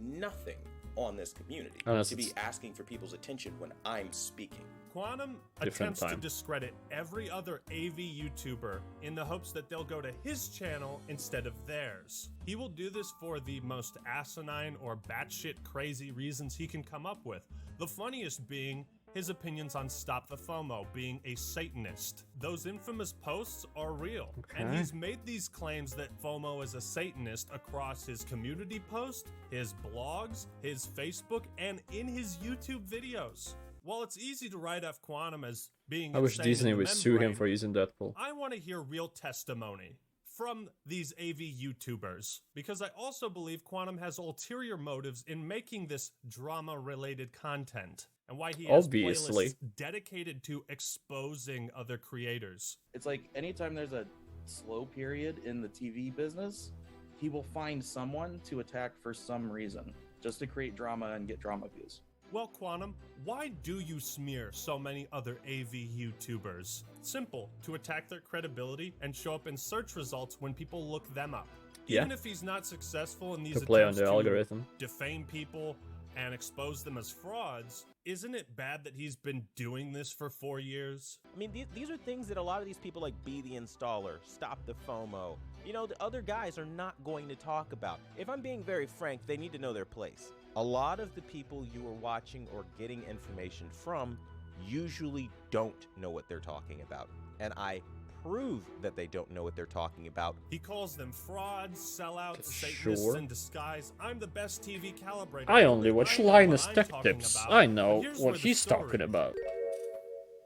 nothing on this community to be asking for people's attention when I'm speaking. Quantum Different attempts to time. discredit every other AV YouTuber in the hopes that they'll go to his channel instead of theirs. He will do this for the most asinine or batshit crazy reasons he can come up with. The funniest being his opinions on Stop the FOMO, being a Satanist. Those infamous posts are real, and he's made these claims that FOMO is a Satanist across his community post, his blogs, his Facebook, and in his YouTube videos. While it's easy to write off Quantum as being I wish insane Disney in the would sue him membrane, for using Deadpool. I want to hear real testimony from these AV YouTubers, because I also believe Quantum has ulterior motives in making this drama-related content, and why he has Obviously. playlists dedicated to exposing other creators. It's like anytime there's a slow period in the TV business, he will find someone to attack for some reason, just to create drama and get drama views. Well, Quantum, why do you smear so many other AV YouTubers? Simple, to attack their credibility and show up in search results when people look them up. Yeah. Even if he's not successful in these To play on attempts the to algorithm. defame people and expose them as frauds, isn't it bad that he's been doing this for 4 years? I mean, these are things that a lot of these people like Be the Installer, Stop the FOMO, you know, the other guys are not going to talk about. If I'm being very frank, they need to know their place. A lot of the people you are watching or getting information from usually don't know what they're talking about. And I prove that they don't know what they're talking about. He calls them frauds, sellouts, Satanists Sure. in disguise. I'm the best TV calibrator. I only watch I know Linus what I'm Tech talking Tips. about. I And know here's what where the he's story talking about.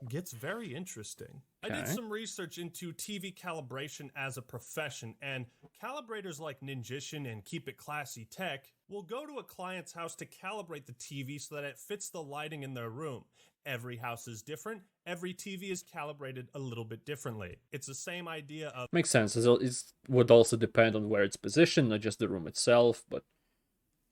gets very interesting. I did Okay. some research into TV calibration as a profession, and calibrators like Ninjician and Keep It Classy Tech will go to a client's house to calibrate the TV so that it fits the lighting in their room. Every house is different. Every TV is calibrated a little bit differently. It's the same idea of Makes sense. It would also depend on where it's positioned, not just the room itself, but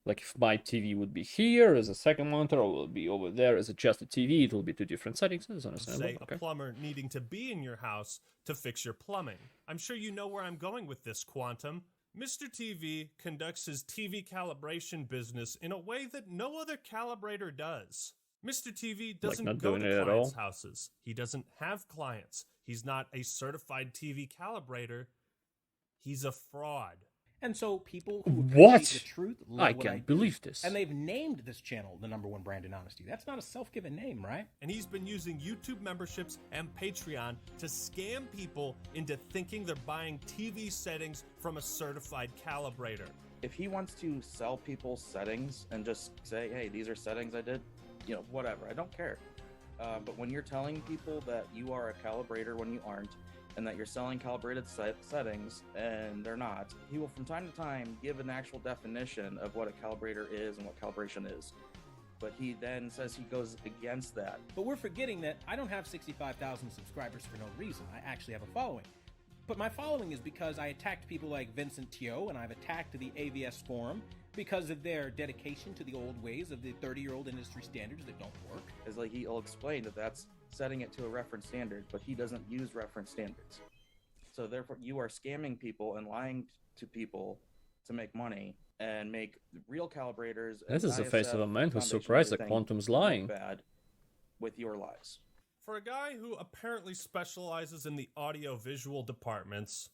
like if my TV would be here as a second monitor or will be over there as a just a TV, it will be two different settings. That's understandable. say, a plumber needing to be in your house to fix your plumbing. I'm sure you know where I'm going with this, Quantum. Mr. TV conducts his TV calibration business in a way that no other calibrator does. Mr. TV doesn't not go doing to it at clients' all? houses. He doesn't have clients. He's not a certified TV calibrator. He's a fraud. And so people who What? appreciate the truth love I what can't do. believe this. And they've named this channel the #1 brand in honesty. That's not a self-given name, right? And he's been using YouTube memberships and Patreon to scam people into thinking they're buying TV settings from a certified calibrator. If he wants to sell people settings and just say, hey, these are settings I did, you know, whatever, I don't care. But when you're telling people that you are a calibrator when you aren't, and that you're selling calibrated settings and they're not, he will from time to time give an actual definition of what a calibrator is and what calibration is. But he then says he goes against that. But we're forgetting that I don't have 65,000 subscribers for no reason. I actually have a following. But my following is because I attacked people like Vincent Teo, and I've attacked the AVS forum because of their dedication to the old ways of the 30-year-old industry standards that don't work. It's like he'll explain that that's setting it to a reference standard, but he doesn't use reference standards. So therefore, you are scamming people and lying to people to make money and make real calibrators. This is the face of a man who's Foundation, surprised that everything Quantum's look lying. bad with your lies. For a guy who apparently specializes in the audio-visual departments,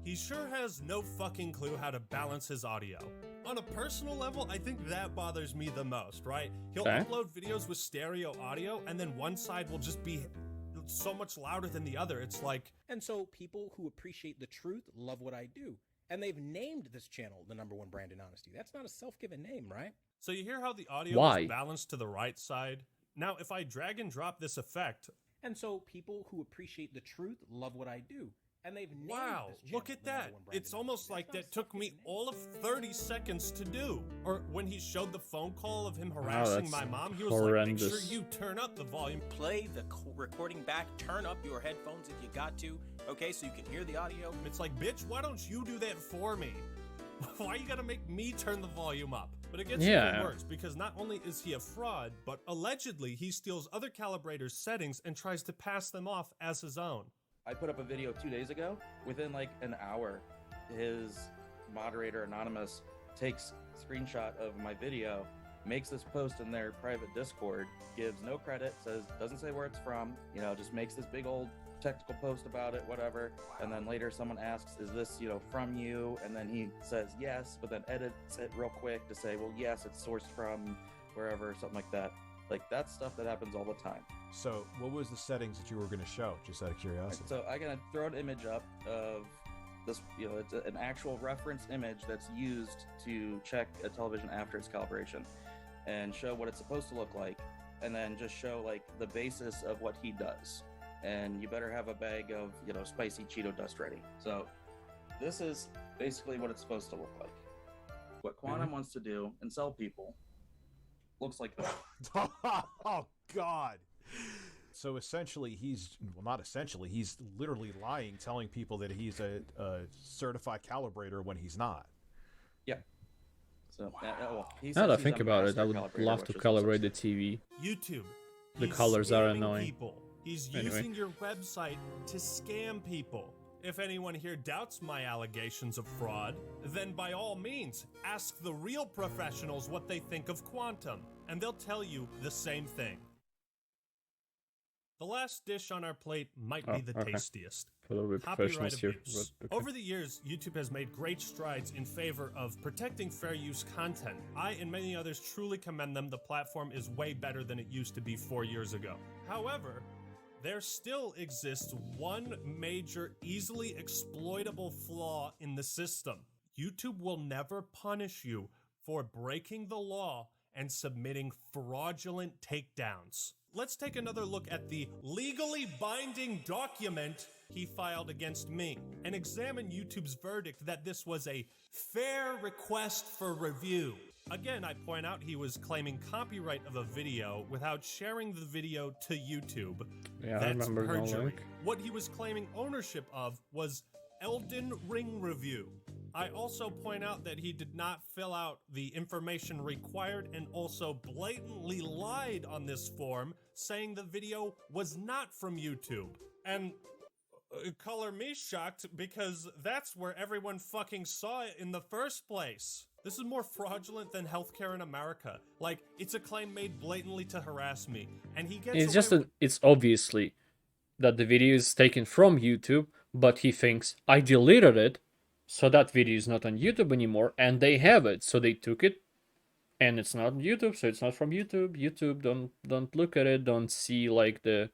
he sure has no fucking clue how to balance his audio. On a personal level, I think that bothers me the most, right? He'll Okay. upload videos with stereo audio, and then one side will just be so much louder than the other. It's like... And so people who appreciate the truth love what I do. And they've named this channel the #1 brand in honesty. That's not a self-given name, right? So you hear how the audio Why? is balanced to the right side? Now, if I drag and drop this effect... And so people who appreciate the truth love what I do. and they've named Wow, this look channel at the that. number one brand It's almost like that took me all of 30 seconds to do. Or when he showed the phone call of him harassing that's my mom, he was like, make sure horrendous. you turn up the volume. Play the recording back, turn up your headphones if you got to, okay, so you can hear the audio. It's like, bitch, why don't you do that for me? Why you gotta make me turn the volume up? But it gets even worse, because not only is he a fraud, but allegedly he steals other calibrators' settings and tries to pass them off as his own. I put up a video 2 days ago. Within like an hour, his moderator, Anonymous, takes a screenshot of my video, makes this post in their private Discord, gives no credit, doesn't say where it's from, just makes this big old technical post about it, whatever, and then later someone asks, is this, from you? And then he says yes, but then edits it real quick to say, well, yes, it's sourced from wherever, something like that. Like, that's stuff that happens all the time. So, what was the settings that you were going to show, just out of curiosity? So I'm going to throw an image up of this, it's an actual reference image that's used to check a television after its calibration and show what it's supposed to look like, and then just show, like, the basis of what he does. And you better have a bag of, spicy Cheeto dust ready. So this is basically what it's supposed to look like. What Quantum wants to do and sell people looks like that. Oh, God. So essentially, he's literally lying, telling people that he's a certified calibrator when he's not. Yeah. So, he Now that I says he's think a about it, I master would calibrator, love to which is calibrate the TV. YouTube. The He's colors are scamming annoying. People. He's Anyway. using your website to scam people. If anyone here doubts my allegations of fraud, then by all means, ask the real professionals what they think of Quantum, and they'll tell you the same thing. The last dish on our plate might be the okay. tastiest. A little bit Copyright professionals here. abuse. But okay. Over the years, YouTube has made great strides in favor of protecting fair use content. I and many others truly commend them. The platform is way better than it used to be 4 years ago. However, there still exists one major, easily exploitable flaw in the system. YouTube will never punish you for breaking the law and submitting fraudulent takedowns. Let's take another look at the legally binding document he filed against me and examine YouTube's verdict that this was a fair request for review. Again, I point out he was claiming copyright of a video without sharing the video to YouTube. Yeah, I That's remember the perjury. link. What he was claiming ownership of was Elden Ring review. I also point out that he did not fill out the information required and also blatantly lied on this form, saying the video was not from YouTube. And color me shocked, because that's where everyone fucking saw it in the first place. This is more fraudulent than healthcare in America. Like, it's a claim made blatantly to harass me, and he gets It's away just with that it's obviously that the video is taken from YouTube, but he thinks I deleted it, so that video is not on YouTube anymore, and they have it, so they took it, and it's not on YouTube, so it's not from YouTube. YouTube don't look at it, don't see like the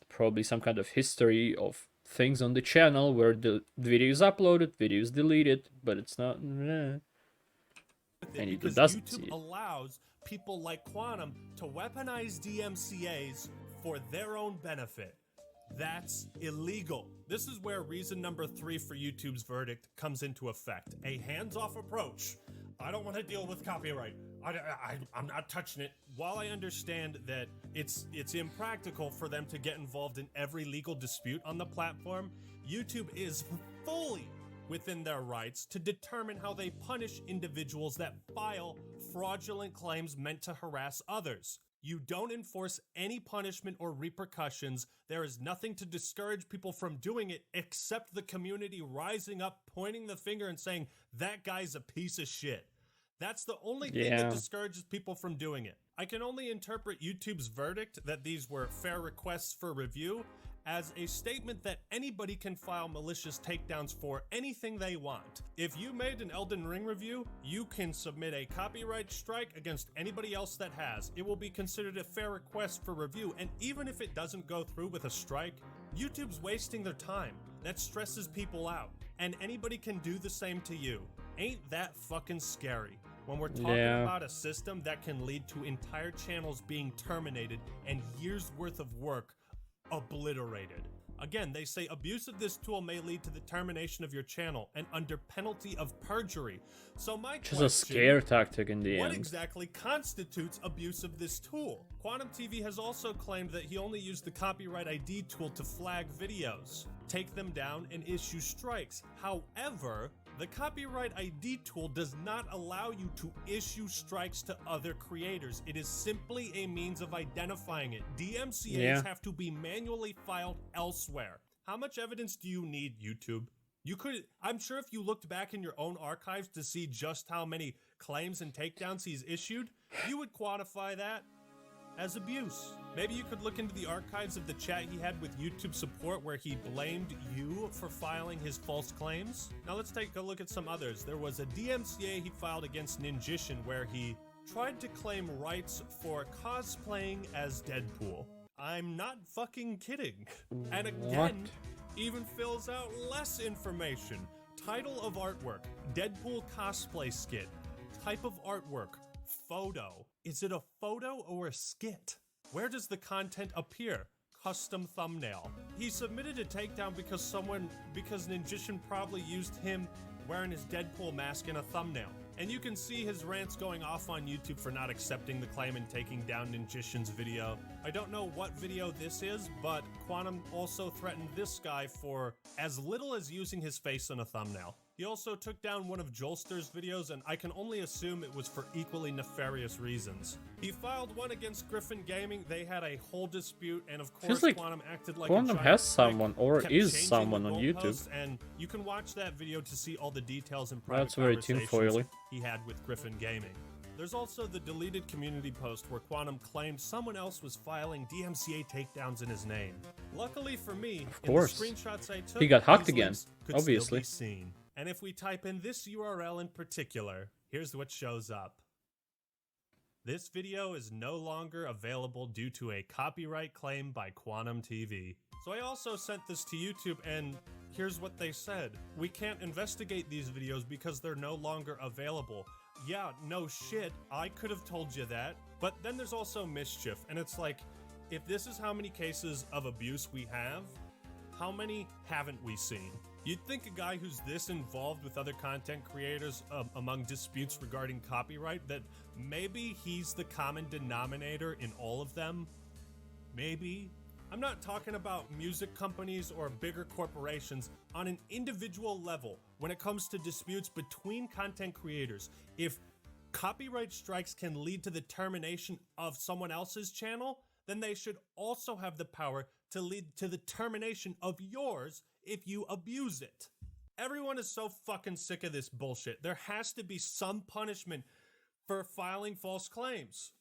probably some kind of history of things on the channel where the video is uploaded, video is deleted, but it's not. And YouTube because doesn't see YouTube it. allows people like Quantum to weaponize DMCAs for their own benefit. That's illegal. This is where reason number 3 for YouTube's verdict comes into effect. A hands-off approach. I don't want to deal with copyright. I'm not touching it. While I understand that it's impractical for them to get involved in every legal dispute on the platform, YouTube is fully within their rights to determine how they punish individuals that file fraudulent claims meant to harass others. You don't enforce any punishment or repercussions. There is nothing to discourage people from doing it except the community rising up, pointing the finger and saying, that guy's a piece of shit. That's the only thing that discourages people from doing it. I can only interpret YouTube's verdict that these were fair requests for review as a statement that anybody can file malicious takedowns for anything they want. If you made an Elden Ring review, you can submit a copyright strike against anybody else that has. It will be considered a fair request for review, and even if it doesn't go through with a strike, YouTube's wasting their time. That stresses people out, and anybody can do the same to you. Ain't that fucking scary? When we're talking about a system that can lead to entire channels being terminated and years worth of work obliterated. Again, they say abuse of this tool may lead to the termination of your channel and under penalty of perjury. So my Just question, a scare tactic in the what end. exactly constitutes abuse of this tool? Quantum TV has also claimed that he only used the copyright ID tool to flag videos, take them down, and issue strikes. However, the copyright ID tool does not allow you to issue strikes to other creators. It is simply a means of identifying it. DMCAs have to be manually filed elsewhere. How much evidence do you need, YouTube? I'm sure if you looked back in your own archives to see just how many claims and takedowns he's issued, you would quantify that as abuse. Maybe you could look into the archives of the chat he had with YouTube support where he blamed you for filing his false claims. Now let's take a look at some others. There was a DMCA he filed against Ninjishin where he tried to claim rights for cosplaying as Deadpool. I'm not fucking kidding. And again, even fills out less information. Title of artwork, Deadpool cosplay skit. Type of artwork, photo. Is it a photo or a skit? Where does the content appear? Custom thumbnail. He submitted a takedown because Ninjishin probably used him wearing his Deadpool mask in a thumbnail. And you can see his rants going off on YouTube for not accepting the claim and taking down Ninjishin's video. I don't know what video this is, but Quantum also threatened this guy for as little as using his face in a thumbnail. He also took down one of Jolster's videos, and I can only assume it was for equally nefarious reasons. He filed one against Griffin Gaming. They had a whole dispute, and of course, like Quantum acted like Quantum a has giant someone prick, or kept is changing someone the on goalposts, YouTube. and you can watch that video to see all the details and private That's very conversations tinfoily. he had with Griffin Gaming. There's also the deleted community post where Quantum claimed someone else was filing DMCA takedowns in his name. Luckily for me, Of course. in the screenshots I took, He got hacked these again, links could obviously. still be seen. And if we type in this URL in particular, here's what shows up. This video is no longer available due to a copyright claim by Quantum TV. So I also sent this to YouTube, and here's what they said. We can't investigate these videos because they're no longer available. Yeah, no shit, I could have told you that. But then there's also mischief, and it's like, if this is how many cases of abuse we have, how many haven't we seen? You'd think a guy who's this involved with other content creators among disputes regarding copyright, that maybe he's the common denominator in all of them. Maybe. I'm not talking about music companies or bigger corporations. On an individual level, when it comes to disputes between content creators, if copyright strikes can lead to the termination of someone else's channel, then they should also have the power to lead to the termination of yours if you abuse it. Everyone is so fucking sick of this bullshit. There has to be some punishment for filing false claims.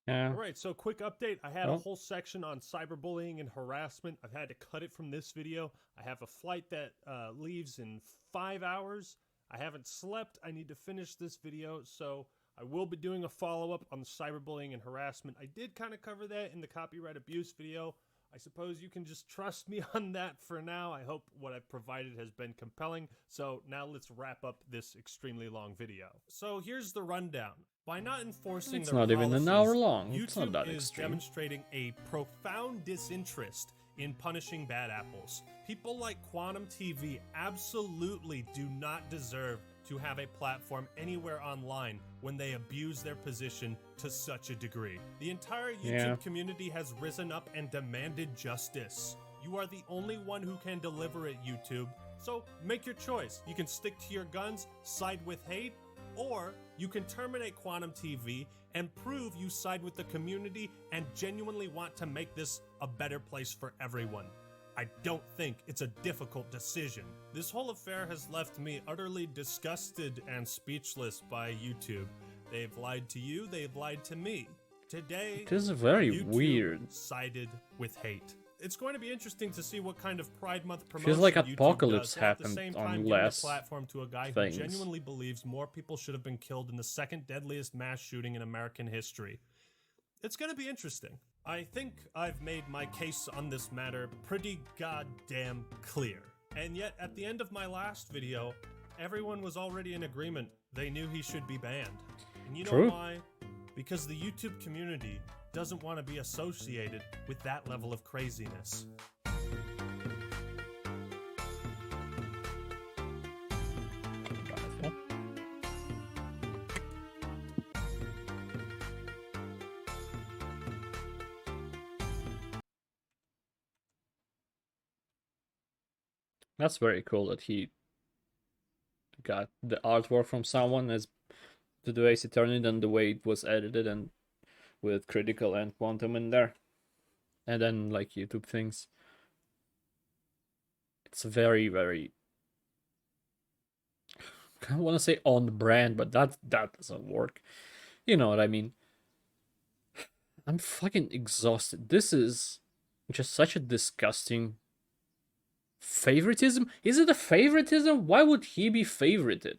Yeah. All right, so quick update. I had a whole section on cyberbullying and harassment. I've had to cut it from this video. I have a flight that leaves in 5 hours. I haven't slept. I need to finish this video, so I will be doing a follow-up on the cyberbullying and harassment. I did kind of cover that in the copyright abuse video. I suppose you can just trust me on that for now. I hope what I've provided has been compelling. So now let's wrap up this extremely long video. So here's the rundown. By not enforcing It's their not even policies, an hour long. It's not YouTube that is extreme. demonstrating a profound disinterest in punishing bad apples. People like Quantum TV absolutely do not deserve to have a platform anywhere online when they abuse their position to such a degree. The entire YouTube community has risen up and demanded justice. You are the only one who can deliver it, YouTube. So make your choice. You can stick to your guns, side with hate, or you can terminate Quantum TV and prove you side with the community and genuinely want to make this a better place for everyone. I don't think it's a difficult decision. This whole affair has left me utterly disgusted and speechless by YouTube. They've lied to you, they've lied to me. Today, It is very YouTube weird. sided with hate. It's going to be interesting to see what kind of Pride Month promotion Feels like YouTube Apocalypse does, while at the happened same on time giving less a platform to a guy things. who genuinely believes more people should have been killed in the second deadliest mass shooting in American history. It's going to be interesting. I think I've made my case on this matter pretty goddamn clear. And yet, at the end of my last video, everyone was already in agreement. They knew he should be banned. And you know True. why? Because the YouTube community doesn't want to be associated with that level of craziness. That's very cool that he got the artwork from someone as to do Ace Attorney and the way it was edited and with critical and quantum in there. And then like YouTube things. It's very, very, I want to say on brand, but that doesn't work. You know what I mean? I'm fucking exhausted. This is just such a disgusting favoritism. Is it a favoritism? Why would he be favorited?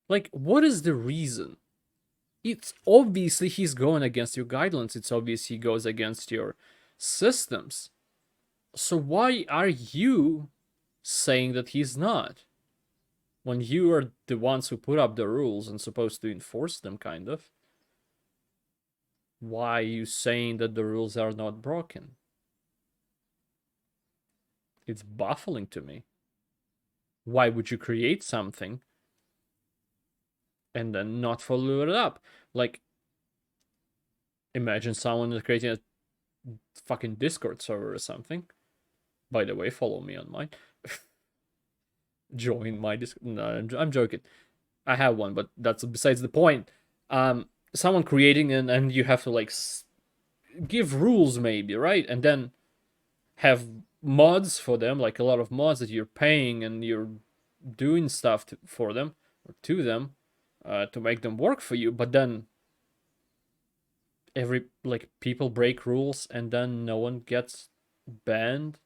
Like, what is the reason? It's obviously he's going against your guidelines. It's obvious he goes against your systems. So why are you saying that he's not? When you are the ones who put up the rules and supposed to enforce them, kind of. Why are you saying that the rules are not broken? It's baffling to me. Why would you create something and then not follow it up? Like, imagine someone is creating a fucking Discord server or something. By the way, follow me on mine. Join my Discord. No, I'm joking. I have one, but that's besides the point. Someone creating and you have to like give rules maybe, right? And then have mods for them, like a lot of mods that you're paying and you're doing stuff for them or to them to make them work for you. But then people break rules and then no one gets banned,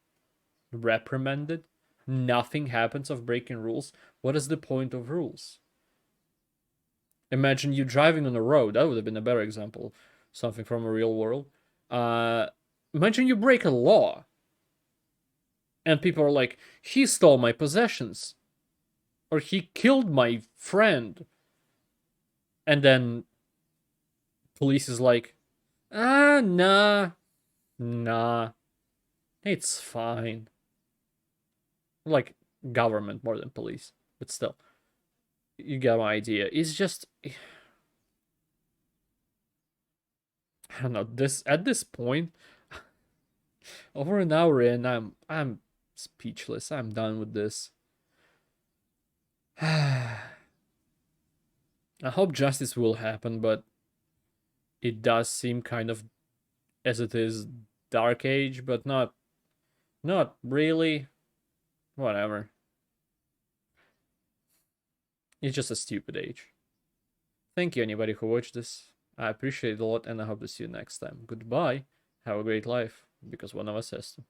reprimanded. Nothing happens of breaking rules. What is the point of rules? Imagine you driving on a road. That would have been a better example. Something from a real world. Imagine you break a law. And people are like, he stole my possessions. Or he killed my friend. And then police is like, nah. It's fine. Like government more than police. But still. You get my idea. It's just, I don't know. At this point, over an hour in, I'm speechless. I'm done with this. I hope justice will happen, but it does seem kind of as it is Dark Age, but not really. Whatever. It's just a stupid age. Thank you anybody who watched this. I appreciate it a lot and I hope to see you next time. Goodbye. Have a great life, because one of us has to.